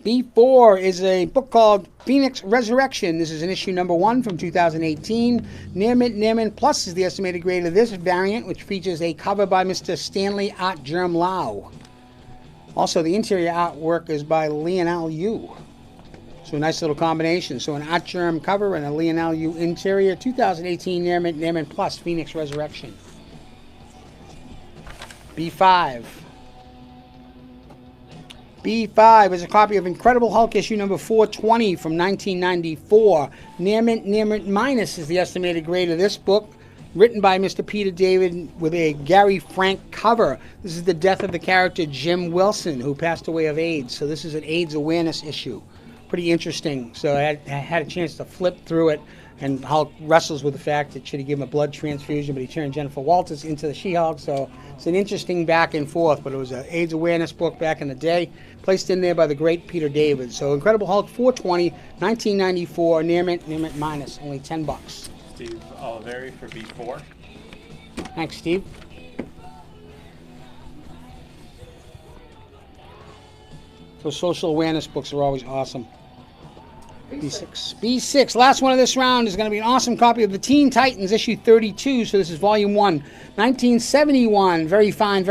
B4 is a book called Phoenix Resurrection. This is an issue number 1 from 2018. Near mint plus is the estimated grade of this variant, which features a cover by Mr. Stanley Art Germ Lau. Also, the interior artwork is by Lionel Yu. So a nice little combination. So an Art Germ cover and a Lionel Yu interior. 2018 near mint plus Phoenix Resurrection. B5. B5 is a copy of Incredible Hulk issue number 420 from 1994. Near mint minus is the estimated grade of this book, written by Mr. Peter David with a Gary Frank cover. This is the death of the character Jim Wilson, who passed away of AIDS. So this is an AIDS awareness issue. Pretty interesting. So I had a chance to flip through it, and Hulk wrestles with the fact that should he give him a blood transfusion, but he turned Jennifer Walters into the She-Hulk. So it's an interesting back and forth, but it was an AIDS awareness book back in the day, placed in there by the great Peter David. So Incredible Hulk 420, 1994, near mint minus, only 10 bucks. Steve Oliveri for B4. Thanks, Steve. So social awareness books are always awesome. B6. Last one of this round is going to be an awesome copy of the Teen Titans issue 32. So this is volume 1, 1971. Very fine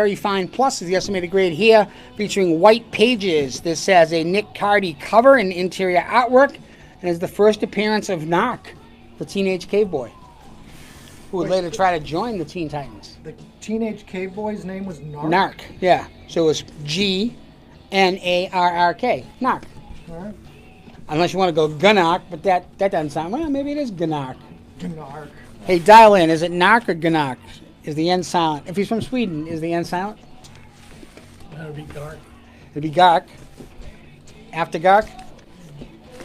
plus is the estimated grade here, featuring white pages. This has a Nick Cardy cover and interior artwork, and is the first appearance of Narc, the teenage cave boy, who would later try to join the Teen Titans. The teenage cave boy's name was Narc? Narc, yeah. So it was G-N-A-R-R-K. Narc. All right. Unless you want to go Gunark, but that doesn't sound, well, maybe it is Gunark. Gunark. Hey, dial in. Is it Nark or Gunark? Is the N silent? If he's from Sweden, is the N silent? That would be dark. It'd be Gark. After Gark?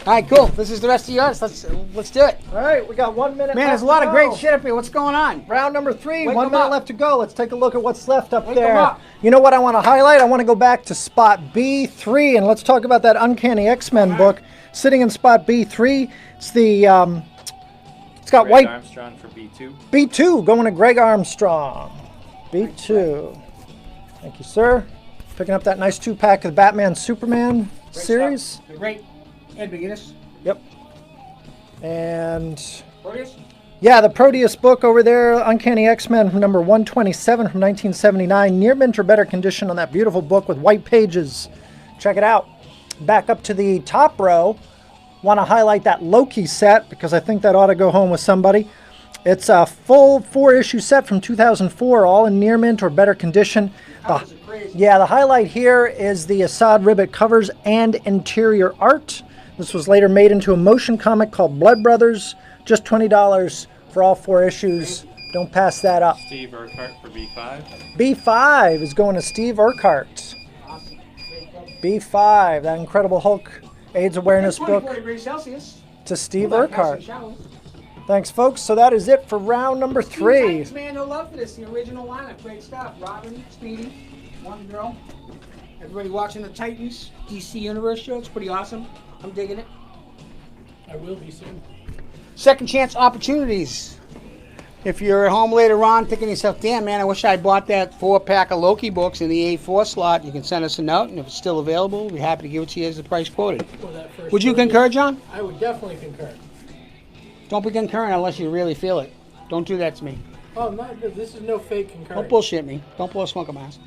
All right, cool. This is the rest of yours. Let's do it. All right, we got 1 minute. Man, there's left a lot to of go. great shit up here. What's going on? Round number 3, Wake 1 them minute up. left to go. Let's take a look at what's left up Wake there. them up. You know what I want to highlight? I want to go back to spot B3 and let's talk about that Uncanny X-Men book sitting in spot B3. It's the it's got Greg white Armstrong for B2. B2 going to Greg Armstrong. B2. Thank you, sir. Picking up that nice 2-pack of the Batman Superman series. Stuff. Great. Ed McGinnis. Yep. And Proteus? yeah, the Proteus book over there, Uncanny X-Men from number 127 from 1979. Near mint or better condition on that beautiful book with white pages. Check it out. Back up to the top row. Want to highlight that Loki set because I think that ought to go home with somebody. It's a full 4-issue set from 2004, all in near mint or better condition. The highlight here is the Assad Ribbit covers and interior art. This was later made into a motion comic called Blood Brothers. Just $20 for all 4 issues. Don't pass that up. Steve Urquhart for B5. B5 is going to Steve Urquhart. B5, that Incredible Hulk AIDS awareness 24 book degrees Celsius. to Steve Hold on, pass Urquhart. the shower. Thanks, folks. So that is it for round number 3. Titans, man, no love for this. The original lineup. Great stuff. Robin, Speedy, Wonder Girl. Everybody watching the Titans DC Universe show. It's pretty awesome. I'm digging it. I will be soon. Second chance opportunities. If you're at home later on thinking to yourself, damn, man, I wish I bought that 4-pack of Loki books in the A4 slot, you can send us a note, and if it's still available, we'll be happy to give it to you as the price quoted. Well, that first Would you story- concur, John? I would definitely concur. Don't be concurring unless you really feel it. Don't do that to me. Oh, this is no fake Don't concurrence. bullshit me. Don't blow smoke up my ass.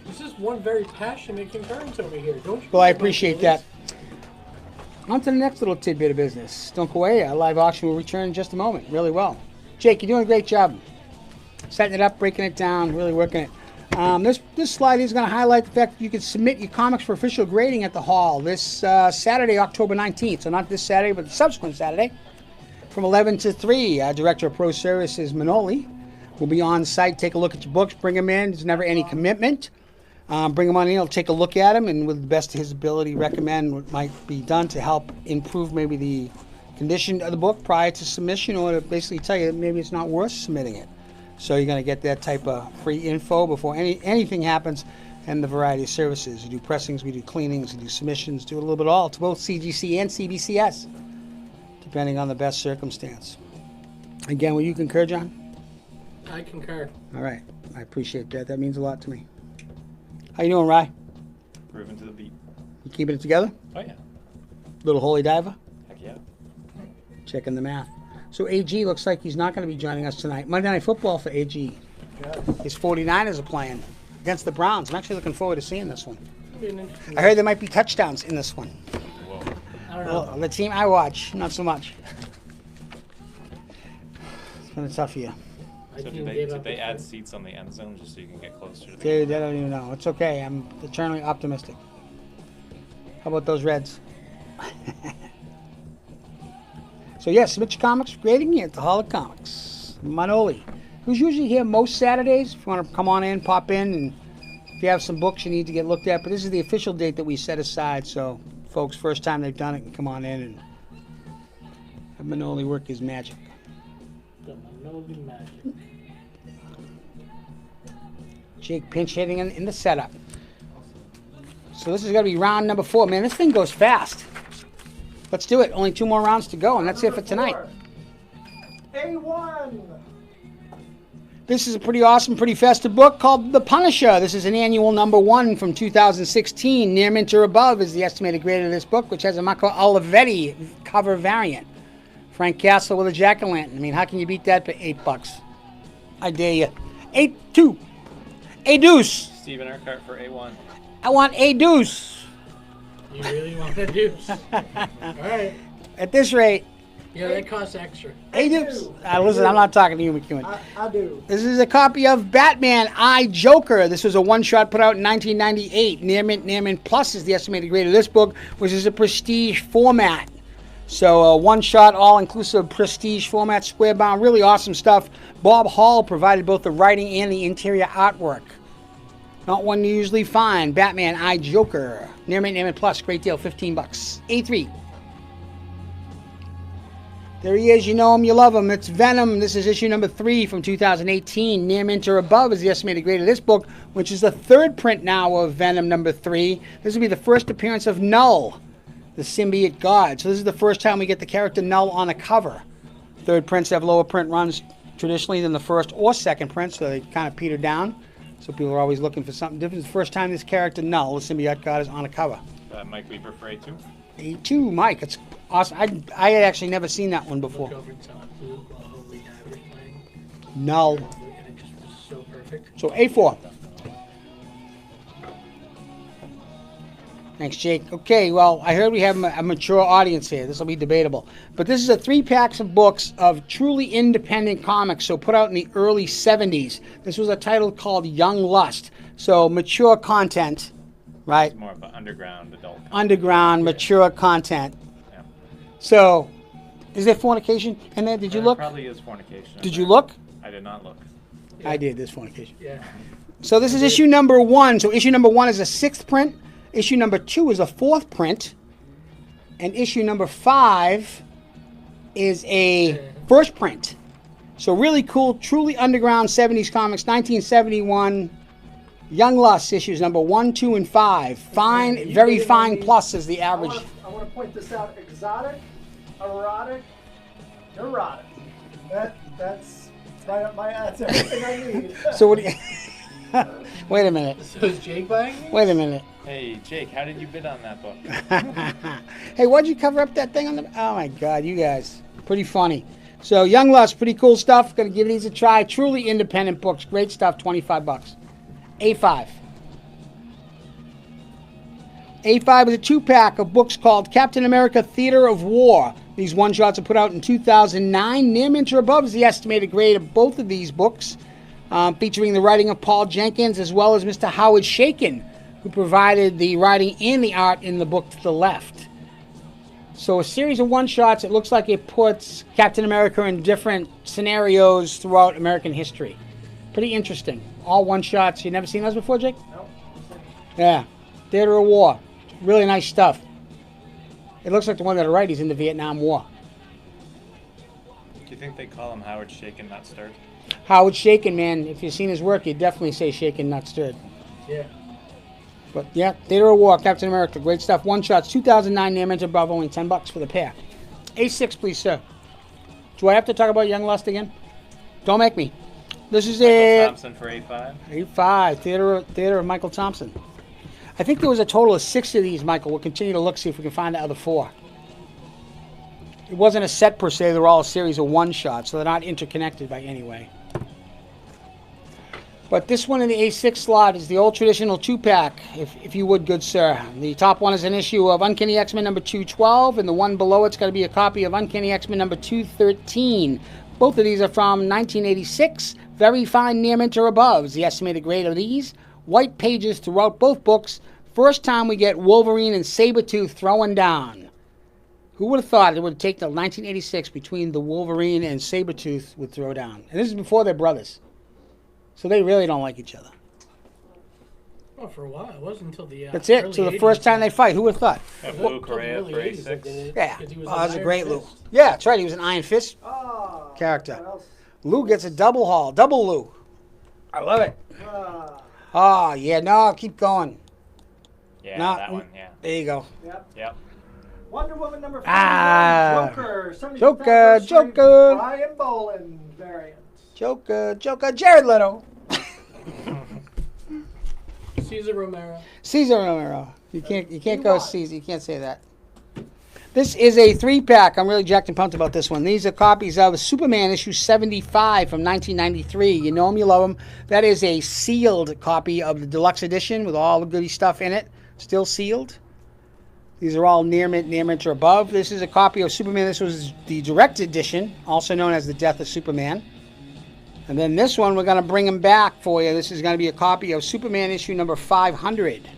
This is one very passionate concurrence over here. Don't you? Well, I appreciate that. On to the next little tidbit of business. Don't go away. Our live auction will return in just a moment. Really well. Jake, you're doing a great job. Setting it up, breaking it down, really working it. This slide is going to highlight the fact that you can submit your comics for official grading at the hall this Saturday, October 19th. So not this Saturday, but the subsequent Saturday. From 11 to 3, our Director of Pro Services, Manoli, will be on site. Take a look at your books. Bring them in. There's never any commitment. Bring them on in. He'll take a look at them and with the best of his ability recommend what might be done to help improve maybe the condition of the book prior to submission, or to basically tell you that maybe it's not worth submitting it. So you're going to get that type of free info before anything happens, and the variety of services. We do pressings, we do cleanings, we do submissions, do a little bit of all to both CGC and CBCS, depending on the best circumstance. Again, will you concur, John? I concur. All right. I appreciate that. That means a lot to me. How you doing, Rye? Proven to the beat. You keeping it together? Oh, yeah. Little holy diver? Heck yeah. Checking the math. So AG looks like he's not going to be joining us tonight. Monday Night Football for AG. His 49ers are playing against the Browns. I'm actually looking forward to seeing this one. Be an interesting- I heard there might be touchdowns in this one. Whoa. I don't know. Well, the team I watch, not so much. It's been a tough year. My So team did gave they up add the- seats on the end zone just so you can get closer to the Dude, I don't even know. It's okay. I'm eternally optimistic. How about those Reds? So yeah, submit your comics grading here at the Hall of Comics. Manoli, who's usually here most Saturdays. If you want to come on in, pop in, and if you have some books you need to get looked at. But this is the official date that we set aside, so folks, first time they've done it, can come on in and have Manoli work his magic. The Manoli magic. Jake pinch hitting in the setup. So this is going to be round number 4. Man, this thing goes fast. Let's do it. Only 2 more rounds to go, and that's it for tonight. A1. This is a pretty awesome, pretty festive book called The Punisher. This is an annual number 1 from 2016. Near mint or above is the estimated grade of this book, which has a Marco Olivetti cover variant. Frank Castle with a jack-o'-lantern. I mean, how can you beat that for $8? I dare you. 8-2. A deuce. Stephen Urquhart for A1. I want a deuce. You really want to do? All right. At this rate, Yeah, that costs extra. a deuce. Listen, I'm not talking to you, McEwen. I do. This is a copy of Batman I Joker. This was a one-shot put out in 1998. Near mint plus is the estimated grade of this book, which is a prestige format. So a one-shot, all-inclusive prestige format, square-bound, really awesome stuff. Bob Hall provided both the writing and the interior artwork. Not one you usually find. Batman I Joker. Near Mint, Near Mint Plus. Great deal. 15 bucks. A3. There he is. You know him. You love him. It's Venom. This is issue number 3 from 2018. Near Mint or above is the estimated grade of this book, which is the 3rd print now of Venom number 3. This will be the first appearance of Null, the symbiote god. So this is the first time we get the character Null on a cover. 3rd prints have lower print runs traditionally than the 1st or 2nd print, so they kind of peter down. So people are always looking for something different. It's the first time this character Null, the symbiote god, is on a cover. Mike, we prefer A2. A2, Mike. It's awesome. I had actually never seen that one before. Look over and saw Blue while Holy Diver was playing. Null. And it just was so perfect. So A4. Thanks, Jake. Okay, well, I heard we have a mature audience here. This will be debatable. But this is a 3-pack of books of truly independent comics, so put out in the early 70s. This was a title called Young Lust. So mature content, right? It's more of an underground adult content. Underground, mature content. Yeah. So, is there fornication in there? Did you look? Probably is fornication. Did you look? I did not look. I did. There's fornication. Yeah. So this is issue number 1. So issue number 1 is a 6th print. Issue number 2 is a 4th print. And issue number 5 is a 1st print. So really cool, truly underground 70s comics, 1971. Young Lust issues number 1, 2, and 5. Fine, very fine plus is the average. I want to point this out. Exotic, erotic, neurotic. That's right up my ass. Everything I need. So what do you... Wait a minute. So is Jake buying these? Wait a minute. Hey, Jake, how did you bid on that book? Hey, why'd you cover up that thing on the... Oh, my God, you guys. Pretty funny. So, Young Lust, pretty cool stuff. Going to give these a try. Truly independent books. Great stuff. 25 bucks. A5. A5 is a 2-pack of books called Captain America Theater of War. These one-shots are put out in 2009. Near Mint or above is the estimated grade of both of these books, featuring the writing of Paul Jenkins as well as Mr. Howard Chaykin, who provided the writing and the art in the book to the left. So a series of one-shots. It looks like it puts Captain America in different scenarios throughout American history. Pretty interesting. All one-shots. You never seen those before, Jake? No. Yeah. Theater of War. Really nice stuff. It looks like the one that I write is in the Vietnam War. Do you think they call him Howard Shaken, not stirred? Howard Chaykin, man. If you've seen his work, you'd definitely say shaken, not stirred. Yeah. But yeah, Theater of War, Captain America, great stuff. One shots, 2009 Near Mint above, only 10 bucks for the pair. A6, please, sir. Do I have to talk about Young Lust again? Don't make me. This is Michael Thompson for A5. A5, Theater of Michael Thompson. I think there was a total of 6 of these, Michael. We'll continue to look, see if we can find the other 4. It wasn't a set per se, they were all a series of one-shots, so they're not interconnected by any way. But this one in the A6 slot is the old traditional 2-pack, if you would, good sir. The top one is an issue of Uncanny X-Men number 212, and the one below it's got to be a copy of Uncanny X-Men number 213. Both of these are from 1986. Very fine Near Mint or above is the estimated grade of these. White pages throughout both books. First time we get Wolverine and Sabretooth throwing down. Who would have thought it would take till 1986 between the Wolverine and Sabretooth would throw down? And this is before they're brothers. So they really don't like each other. Well, for a while. It wasn't until the That's it. early So the 80s. first time they fight, who would have thought? Lou Correa Early for 80s they A6. did it, Yeah. 'cause he was Oh, an that was a Iron great Lou. Fist. Yeah, that's right. He was an Iron Fist Ah, character. what else? Lou gets a double haul. Double Lou. I love it. Ah, Oh, yeah. No, keep going. Yeah, No, that one, yeah. There you go. yep. Yep. Wonder Woman number 51, Ah. Joker, 75th Joker, anniversary, Joker. Brian Boland variant. Joker, Jared Leto. Cesar Romero. Cesar Romero. You can't go Caesar. You can't say that. This is a 3-pack. I'm really jacked and pumped about this one. These are copies of Superman issue 75 from 1993. You know him, you love him. That is a sealed copy of the deluxe edition with all the goody stuff in it. Still sealed. These are all Near Mint or above. This is a copy of Superman. This was the direct edition, also known as The Death of Superman. And then this one, we're going to bring him back for you. This is going to be a copy of Superman issue number 500.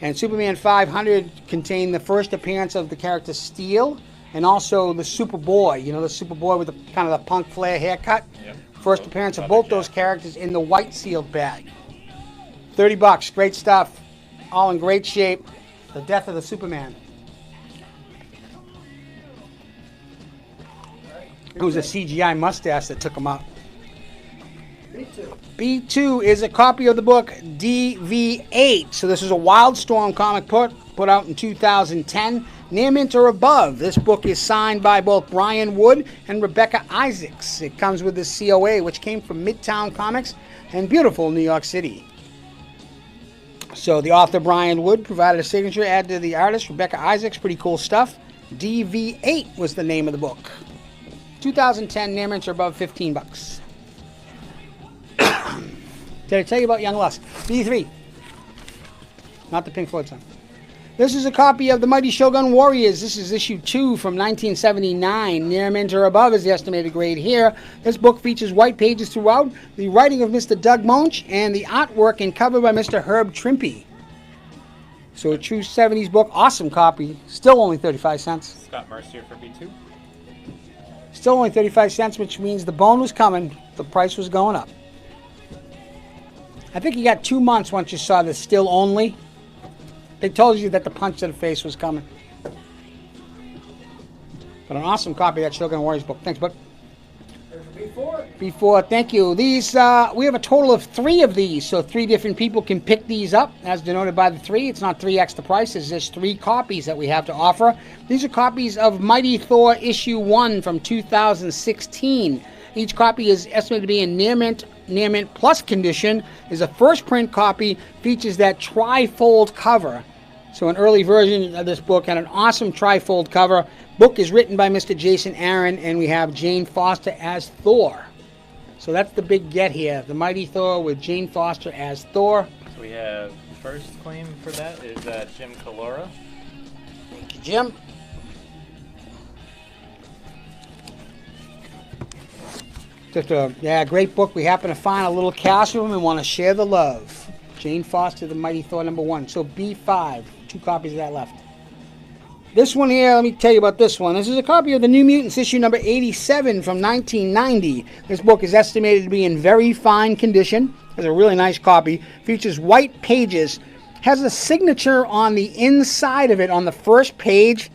And Superman 500 contained the first appearance of the character Steel and also the Superboy. You know, the Superboy with the kind of the punk flare haircut. Yep. First appearance of both those characters in the white sealed bag. $30. Great stuff. All in great shape. The Death of the Superman. It was a CGI mustache that took him out. B2. B2 is a copy of the book DV8. So this is a Wildstorm comic put out in 2010. Near mint or above. This book is signed by both Brian Wood and Rebecca Isaacs. It comes with the COA, which came from Midtown Comics in beautiful New York City. So the author Brian Wood provided a signature add to the artist Rebecca Isaacs. Pretty cool stuff. DV8 was the name of the book. 2010, near mint or above, $15. Did I tell you about Young Lust? B3. Not the Pink Floyd song. This is a copy of The Mighty Shogun Warriors. This is issue 2 from 1979. Near mint or above is the estimated grade here. This book features white pages throughout, the writing of Mr. Doug Monch, and the artwork and cover by Mr. Herb Trimpe. So a true 70s book. Awesome copy. Still only 35 cents. Scott Mercier for B2. Still only 35 cents, which means the bone was coming. The price was going up. I think you got 2 months once you saw the still only. They told you that the punch to the face was coming. But an awesome copy of that Shogun Warriors book. Thanks, bud. B4, thank you. These, we have a total of 3 of these, so 3 different people can pick these up, as denoted by the 3. It's not 3x the price, it's just 3 copies that we have to offer. These are copies of Mighty Thor issue 1 from 2016. Each copy is estimated to be in near mint plus condition. Is a first print copy, features that tri-fold cover. So an early version of this book had an awesome tri-fold cover. Book is written by Mr. Jason Aaron, and we have Jane Foster as Thor. So that's the big get here. The Mighty Thor with Jane Foster as Thor. So we have first claim for that is Jim Calora. Thank you, Jim. Just a great book. We happen to find a little cache of them and want to share the love. Jane Foster, The Mighty Thor #1. So B5, 2 copies of that left. This one here, let me tell you about this one. This is a copy of the New Mutants issue number 87 from 1990. This book is estimated to be in very fine condition. It's a really nice copy. Features white pages. Has a signature on the inside of it on the first page.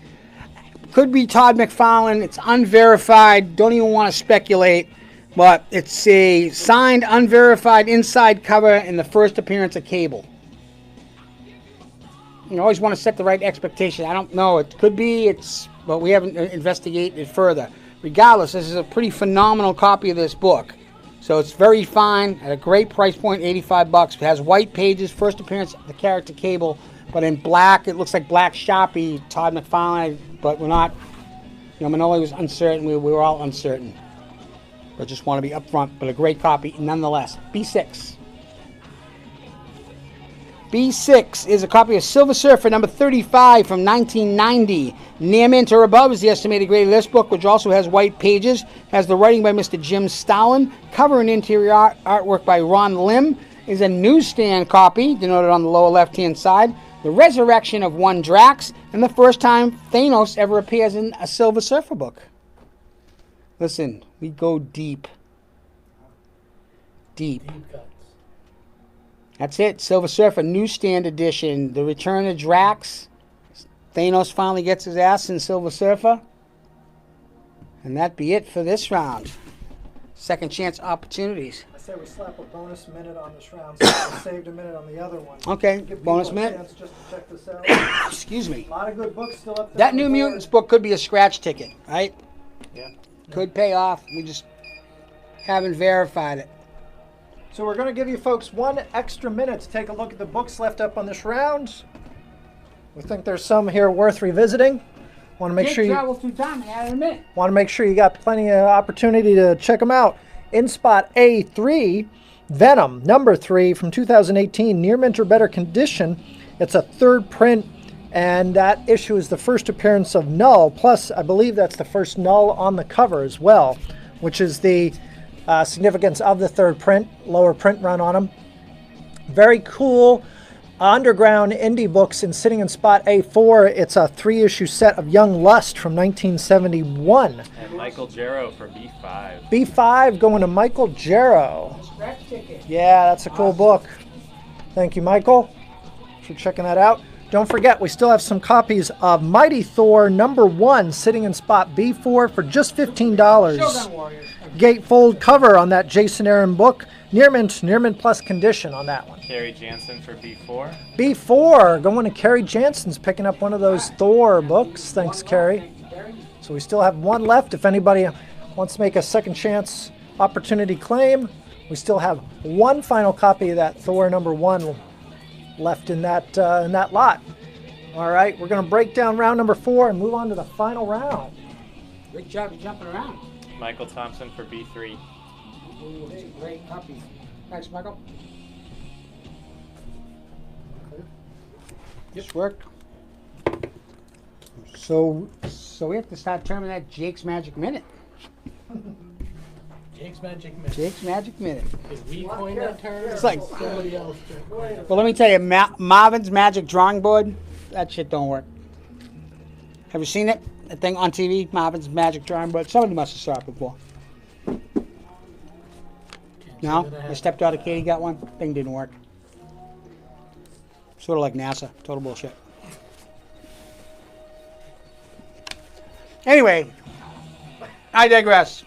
Could be Todd McFarlane. It's unverified. Don't even want to speculate. But it's a signed, unverified inside cover in the first appearance of Cable. You always want to set the right expectation. I don't know. It could be. But we haven't investigated it further. Regardless, this is a pretty phenomenal copy of this book. So it's very fine at a great price point, $85. It has white pages, first appearance of the character Cable, but in black. It looks like black Sharpie, Todd McFarlane, but we're not. Manoli was uncertain. We were all uncertain. But just want to be upfront, but a great copy nonetheless. B6. B6 is a copy of Silver Surfer number 35 from 1990. Near mint or above is the estimated grade of this book, which also has white pages. Has the writing by Mr. Jim Stalin. Cover and interior artwork by Ron Lim. Is a newsstand copy, denoted on the lower left-hand side. The resurrection of one Drax, and the first time Thanos ever appears in a Silver Surfer book. Listen, we go deep. Deep. That's it. Silver Surfer, newsstand edition. The return of Drax. Thanos finally gets his ass in Silver Surfer. And that be it for this round. Second chance opportunities. I say we slap a bonus minute on this round, so I saved a minute on the other one. Okay, Give bonus people a minute. chance just to check this out. Excuse me. A lot of good books still up there. That New Mutants book could be a scratch ticket, right? Yeah. Could pay off. We just haven't verified it. So we're going to give you folks 1 extra minute to take a look at the books left up on this round. We think there's some here worth revisiting. Want to make sure you travel through time and add a minute. want to make sure you got plenty of opportunity to check them out. In spot A3, Venom number 3 from 2018, near mint or better condition. It's a third print, and that issue is the first appearance of Null. Plus, I believe that's the first Null on the cover as well, which is the significance of the third print, lower print run on them. Very cool underground indie books. And sitting in spot A4, it's a 3-issue set of Young Lust from 1971. And Michael Jarrow for B5. B5 going to Michael Jarrow. Scratch ticket. Yeah, that's a cool book. Thank you, Michael, for checking that out. Don't forget, we still have some copies of Mighty Thor #1 sitting in spot B4 for just $15. Shogun Warriors. Gatefold cover on that Jason Aaron book. Near mint plus condition on that one. Carrie Jansen for B4. B4, going to Carrie Jansen's picking up one of those Thor books. Thanks, Carrie. So we still have one left. If anybody wants to make a second chance opportunity claim, we still have one final copy of that Thor #1 left in that lot. All right, we're going to break down round number 4 and move on to the final round. Good job of jumping around. Michael Thompson for B3. Ooh, that's a great copy. Thanks, Michael. This worked. So we have to start terming that Jake's Magic Minute. Jake's Magic Minute. Jake's Magic Minute. Did we coin that term? It's like- somebody else did. Well, let me tell you, Marvin's Magic Drawing Board, that shit don't work. Have you seen it? That thing on TV, Marvin's Magic Drawing Board? Somebody must have saw it before. No? My stepdaughter Katie got one. Thing didn't work. Sort of like NASA. Total bullshit. Anyway, I digress.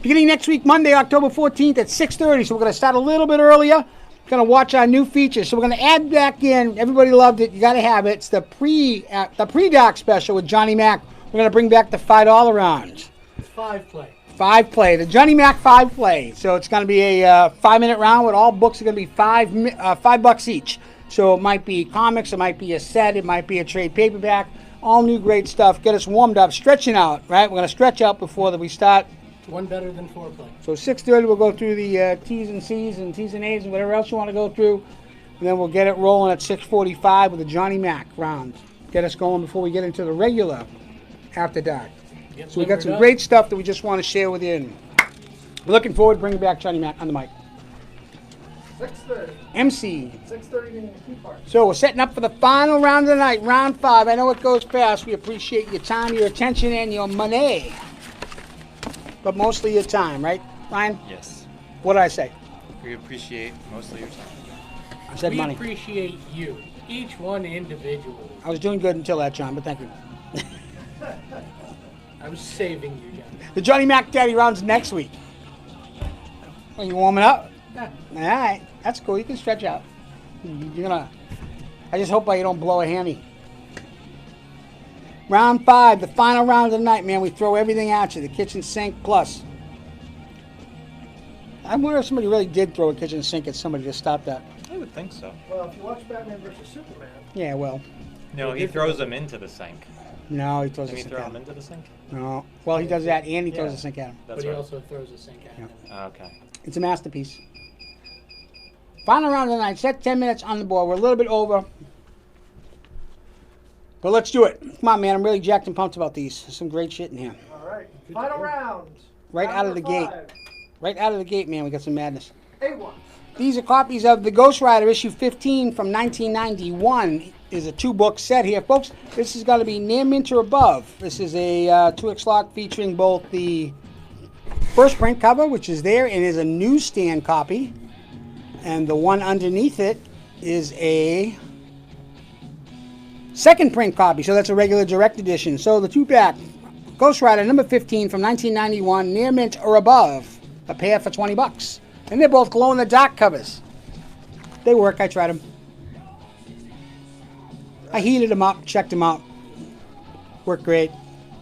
Beginning next week, Monday, October 14th at 6:30. So we're going to start a little bit earlier. Going to watch our new features. So we're going to add back in. Everybody loved it. You got to have it. It's the pre-doc special with Johnny Mac. We're going to bring back the $5 round. 5-play. 5-play, the Johnny Mac 5-play. So it's going to be a 5-minute round with all books are going to be $5 each. So it might be comics, it might be a set, it might be a trade paperback. All new great stuff. Get us warmed up, stretching out, right? We're going to stretch out before we start. One better than 4-play. So 6:30 we'll go through the T's and C's and T's and A's and whatever else you want to go through. And then we'll get it rolling at 6:45 with the Johnny Mac round. Get us going before we get into the regular After Dark. So we got some great stuff that we just want to share with you. And we're looking forward to bringing back Johnny Mac on the mic. 6:30. MC. 6:30 in the key part. So we're setting up for the final round of the night, round 5. I know it goes fast. We appreciate your time, your attention, and your money. But mostly your time, right, Ryan? Yes. What did I say? We appreciate mostly your time. I said We money. appreciate you, each one individually. I was doing good until that, John, but thank you. I was saving you, John. The Johnny Mac Daddy round's next week. Are you warming up? Yeah. All right, that's cool. You can stretch out. You're gonna. I just hope you don't blow a hammy. Round 5, the final round of the night, man. We throw everything at you. The kitchen sink plus. I wonder if somebody really did throw a kitchen sink at somebody to stop that. I would think so. Well, if you watch Batman vs. Superman. Yeah, well, No, he throws them into the sink. no, he throws Didn't a he sink throw at them him. into the sink? No, well, he does that, and he throws Yeah. a sink at him. That's But he right. also throws a sink at him. Okay. It's a masterpiece. Final round of the night. Set 10 minutes on the board. We're a little bit over. But let's do it. Come on, man. I'm really jacked and pumped about these. There's some great shit in here. All right. Final round. Right Round out of the number gate. 5. Right out of the gate, man. We got some madness. A1. These are copies of the Ghost Rider issue 15 from 1991. Is a 2-book set here, folks. This is going to be near mint or above. This is a 2X lock featuring both the first print cover, which is there, and is a newsstand copy. And the one underneath it is a second print copy, so that's a regular direct edition. So the 2-pack, Ghost Rider number 15 from 1991, near mint or above, a pair for $20. And they're both glow-in-the-dark covers. They work. I tried them. I heated them up, checked them out. Worked great.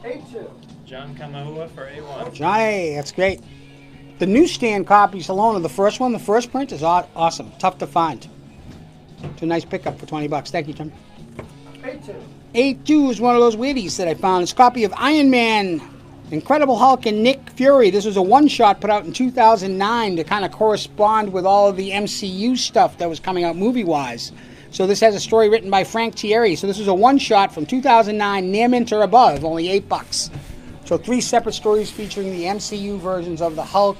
A2. John Kamahua for A1. Johnny, that's great. The newsstand copies alone of the first one, the first print, is awesome. Tough to find. It's a nice pickup for $20. Thank you, Tim. A2. A2 is one of those weirdies that I found. It's a copy of Iron Man, Incredible Hulk, and Nick Fury. This was a one-shot put out in 2009 to kind of correspond with all of the MCU stuff that was coming out movie-wise. So this has a story written by Frank Thierry. So this is a one-shot from 2009, near mint or above, only $8. So 3 separate stories featuring the MCU versions of the Hulk,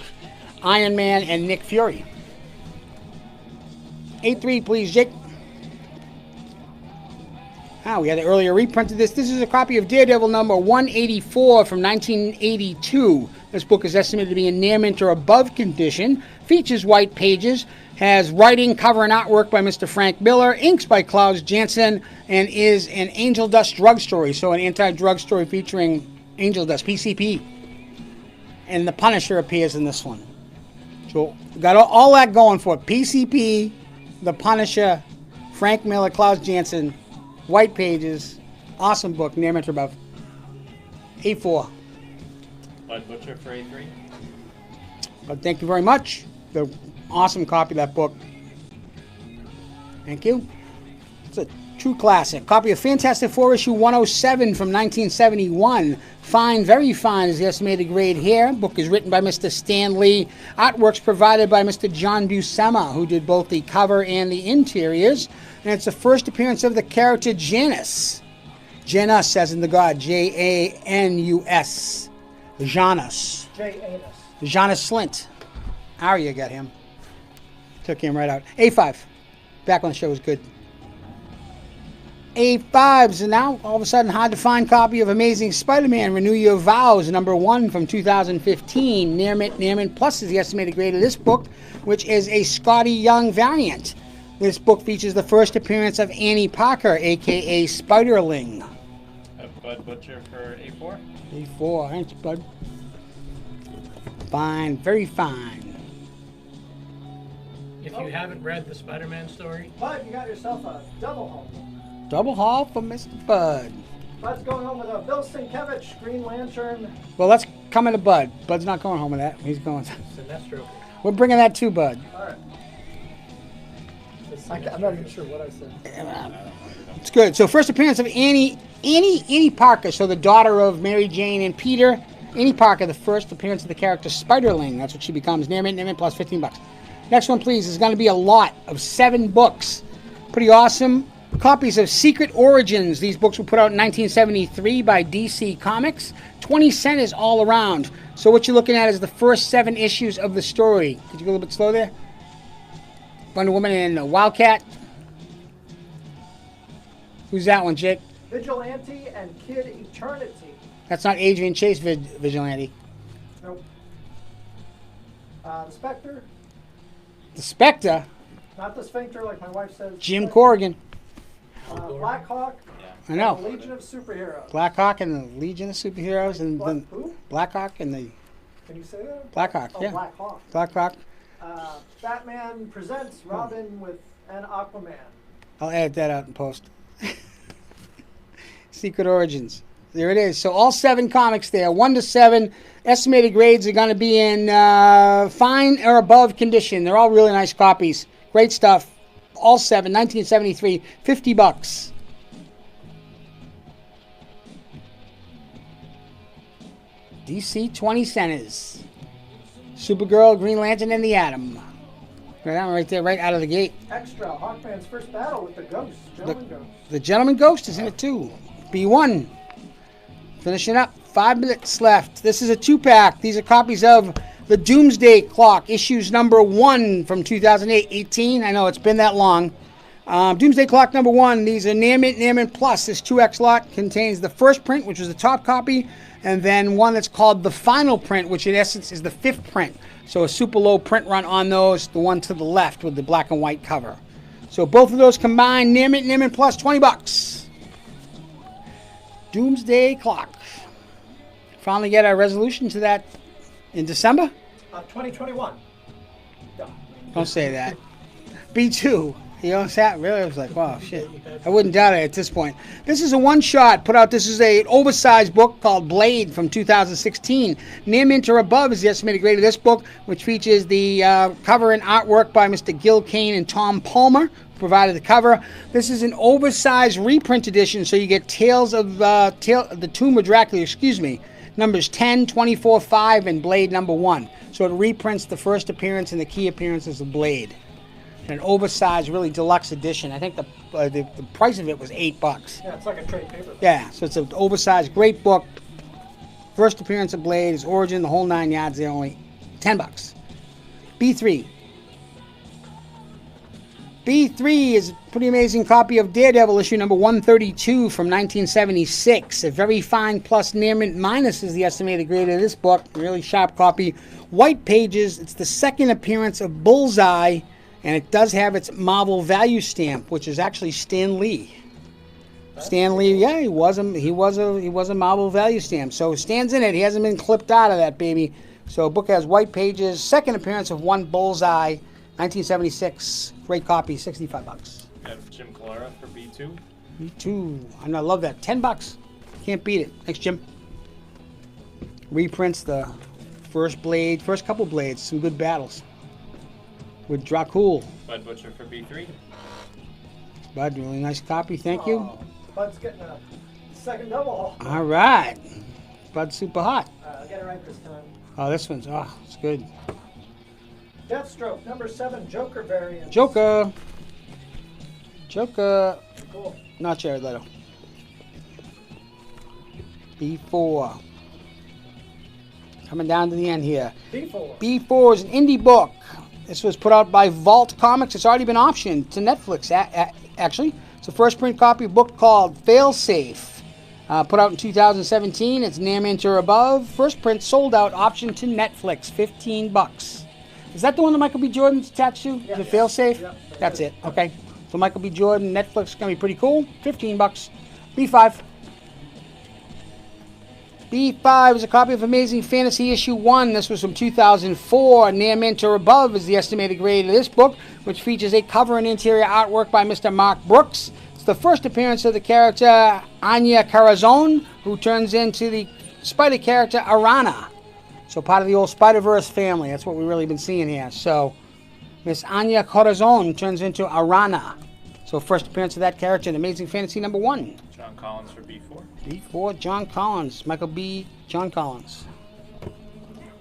Iron Man, and Nick Fury. 8-3, please, Jake. We had earlier reprinted this. This is a copy of Daredevil number 184 from 1982. This book is estimated to be in near mint or above condition. Features white pages. Has writing, cover, and artwork by Mr. Frank Miller. Inks by Klaus Janson. And is an Angel Dust drug story. So an anti-drug story featuring Angel Dust, PCP. And the Punisher appears in this one. So got all that going for it. PCP, the Punisher, Frank Miller, Klaus Janson. White pages, awesome book, near mint or above. A4. Bud Butcher for A3. But thank you very much. The awesome copy of that book. Thank you. It's a true classic. Copy of Fantastic Four issue 107 from 1971. Fine, very fine is the estimated grade here. Book is written by Mr. Stan Lee. Artworks provided by Mr. John Buscema, who did both the cover and the interiors. And it's the first appearance of the character Janus. Janus, as in the god, Janus. Janus. J-Anus. Janus Slint. Arya got him. Took him right out. A5. Back when the show was good. A5s, and now all of a sudden hard to find copy of Amazing Spider-Man Renew Your Vows number 1 from 2015. Near mint plus is the estimated grade of this book, which is a Scotty Young variant. This book features the first appearance of Annie Parker, a.k.a. Spiderling. Bud Butcher for A4. A4, thanks, bud. Fine, very fine. If you haven't read the Spider-Man story, Bud, you got yourself a double home. Double haul for Mr. Bud. Bud's going home with a Bill Sienkiewicz Green Lantern. Well, let's come into Bud. Bud's not going home with that. He's going. Sinestro. We're bringing that too, Bud. All right. I'm not even sure what I said. It's good. So first appearance of Annie Parker, so the daughter of Mary Jane and Peter. Annie Parker, the first appearance of the character Spiderling. That's what she becomes. Near mint plus $15. Next one, please. Is going to be a lot of 7 books. Pretty awesome. Copies of Secret Origins. These books were put out in 1973 by DC Comics. 20 cents all around. So what you're looking at is the first 7 issues of the story. Could you go a little bit slow there? Wonder Woman and Wildcat. Who's that one, Jake? Vigilante and Kid Eternity. That's not Adrian Chase Vigilante. Nope. The Spectre. The Spectre. Not the Sphincter like my wife says. Jim Corrigan. Black Hawk. I know. And Legion of Superheroes. Black Hawk and the Legion of Superheroes. And then Who? Black Hawk and the... Can you say that? Black Hawk, Oh, yeah. Black Hawk. Black Hawk. Batman Presents Robin with an Aquaman. I'll edit that out in post. Secret Origins. There it is. So all 7 comics there, 1 to 7. Estimated grades are going to be in fine or above condition. They're all really nice copies. Great stuff. All 7, 1973, $50. DC 20 centers. Supergirl, Green Lantern, and the Atom. Right there, right out of the gate. Extra, Hawkman's first battle with the Ghost, Gentleman Ghost. The Gentleman Ghost is in it too. B1. Finishing up. 5 minutes left. This is a 2-pack. These are copies of the Doomsday Clock, issues number 1 from 2008. 18. I know it's been that long. Doomsday Clock number 1. These are near mint plus. This 2X lot contains the first print, which was the top copy, and then one that's called the final print, which in essence is the 5th print. So a super low print run on those, the one to the left with the black and white cover. So both of those combined, near mint plus, $20. Doomsday Clock. Finally get a resolution to that in December? 2021. Yeah. Don't say that. B2. You know what's that? Really? I was like, wow, shit. I wouldn't doubt it at this point. This is a one-shot put out. This is an oversized book called Blade from 2016. Near mint or above is the estimated grade of this book, which features the cover and artwork by Mr. Gil Kane and Tom Palmer, who provided the cover. This is an oversized reprint edition, so you get Tales of the Tomb of Dracula, numbers 10, 24, 5, and Blade number 1. So it reprints the first appearance and the key appearances of Blade. An oversized, really deluxe edition. I think the price of it was $8. Yeah, it's like a trade paper. Yeah, so it's an oversized, great book. First appearance of Blade, his origin, the whole 9 yards. They're only $10. B3. B3 is a pretty amazing copy of Daredevil, issue number 132 from 1976. A very fine plus near mint minus is the estimated grade of this book. Really sharp copy. White pages. It's the second appearance of Bullseye, and it does have its Marvel value stamp, which is actually Stan Lee. Stan Lee, yeah, he was a Marvel value stamp. So Stan's in it. He hasn't been clipped out of that baby. So the book has white pages. Second appearance of one Bullseye, 1976. Great copy, $65. Have Jim Clara for B2. B2. I love that. $10. Can't beat it. Thanks, Jim. Reprints the first couple blades. Some good battles. With Dracul. Bud Butcher for B3. Bud, really nice copy. Thank you. Bud's getting a second double. All right. Bud's super hot. I'll get it right this time. Oh, this one's, it's good. Deathstroke, number 7, Joker variant. Joker. Cool. Not Jared Leto. B4. Coming down to the end here. B4. B4 is an indie book. This was put out by Vault Comics. It's already been optioned to Netflix, actually. It's a first print copy of a book called Failsafe. Put out in 2017. It's near mint or above. First print sold out, option to Netflix, $15. Is that the one that Michael B. Jordan's attached to? Yeah. The Failsafe? Yep. That's it. Okay. So Michael B. Jordan, Netflix is going to be pretty cool. $15. B5. B5 is a copy of Amazing Fantasy issue 1. This was from 2004. Near mint or above is the estimated grade of this book, which features a cover and interior artwork by Mr. Mark Brooks. It's the first appearance of the character Anya Corazon, who turns into the spider character Arana. So part of the old Spider-Verse family. That's what we've really been seeing here. So Miss Anya Corazon turns into Arana. So first appearance of that character in Amazing Fantasy number 1. John Collins for B4. B4, John Collins. Michael B. John Collins.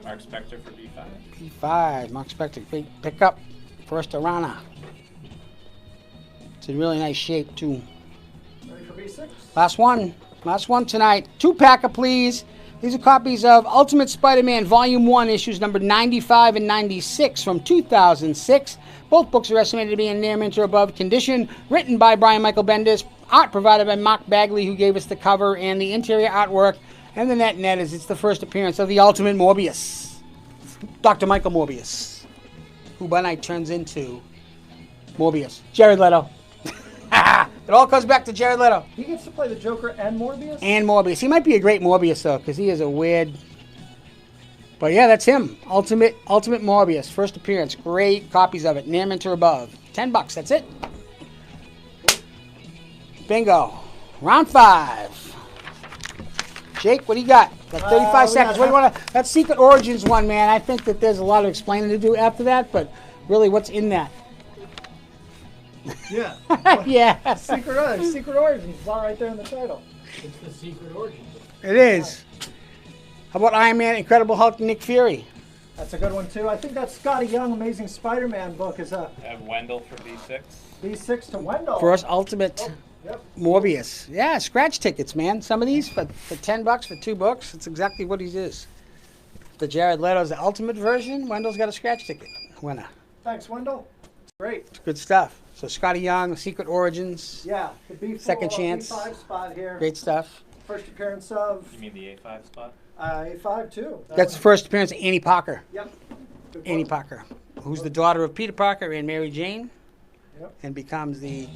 Mark Spector for B5. B5, Mark Spector. Great pickup. First Arana. It's in really nice shape, too. Ready for B6? Last one tonight. 2-packer, please. These are copies of Ultimate Spider-Man Volume 1, issues number 95 and 96 from 2006. Both books are estimated to be in near mint or above condition. Written by Brian Michael Bendis. Art provided by Mark Bagley, who gave us the cover and the interior artwork. And the net is it's the first appearance of the Ultimate Morbius. Dr. Michael Morbius. Who by night turns into Morbius. Jared Leto. It all comes back to Jared Leto. He gets to play the Joker and Morbius? And Morbius. He might be a great Morbius, though, because he is a weird... But yeah, that's him. Ultimate Morbius. First appearance. Great copies of it. Near mint or above. $10. That's it. Bingo. Round 5. Jake, what do you got? Got 35 seconds. What do you want to... That Secret Origins one, man. I think that there's a lot of explaining to do after that, but really, what's in that? Yeah. Yeah. Secret Origins. It's all right there in the title. It's the Secret Origins. It is. How about Iron Man, Incredible Hulk, and Nick Fury? That's a good one, too. I think that Scotty Young Amazing Spider-Man book is a I have Wendell for B6. B6 to Wendell. First Ultimate Yep. Morbius. Yeah, scratch tickets, man. Some of these for $10 for 2 books. It's exactly what he is. The Jared Leto's the Ultimate version. Wendell's got a scratch ticket winner. Thanks, Wendell. Great. It's good stuff. So Scotty Young, Secret Origins. Yeah, the B4, Second chance. B5 spot here. Great stuff. First appearance of You mean the A5 spot? A5 too. That's the first appearance of Annie Parker. Yep. Good Annie one. Parker, who's the daughter of Peter Parker and Mary Jane, Yep. and becomes the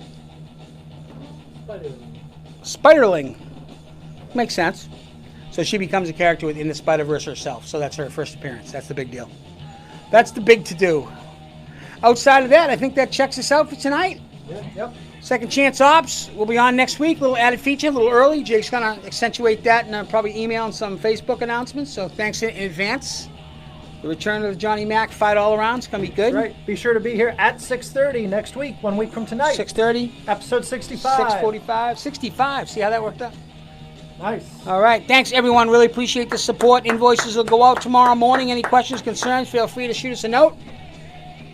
Spider-Man. Spiderling. Makes sense. So she becomes a character within the Spider-Verse herself. So that's her first appearance. That's the big deal. That's the big to-do. Outside of that, I think that checks us out for tonight. Yep. Second Chance Ops will be on next week. Little added feature, a little early. Jake's going to accentuate that and probably email and some Facebook announcements. So thanks in advance. The return of the Johnny Mac fight all around. It's going to be good. Right. Be sure to be here at 6:30 next week, 1 week from tonight. 6:30. Episode 65. 6:45. 65. See how that worked out? Nice. All right. Thanks, everyone. Really appreciate the support. Invoices will go out tomorrow morning. Any questions, concerns, feel free to shoot us a note.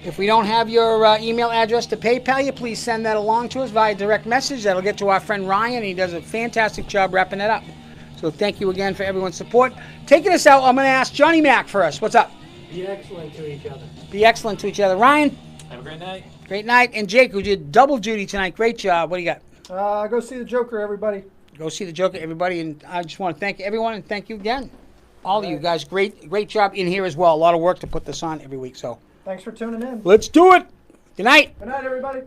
If we don't have your email address to PayPal you, please send that along to us via direct message. That'll get to our friend Ryan. He does a fantastic job wrapping that up. So thank you again for everyone's support. Taking us out, I'm going to ask Johnny Mac first. What's up? Be excellent to each other. Be excellent to each other. Ryan? Have a great night. Great night. And Jake, who did double duty tonight, great job. What do you got? Go see the Joker, everybody. Go see the Joker, everybody. And I just want to thank everyone and thank you again. All of you guys, great job in here as well. A lot of work to put this on every week. So Thanks for tuning in. let's do it. Good night. Good night, everybody.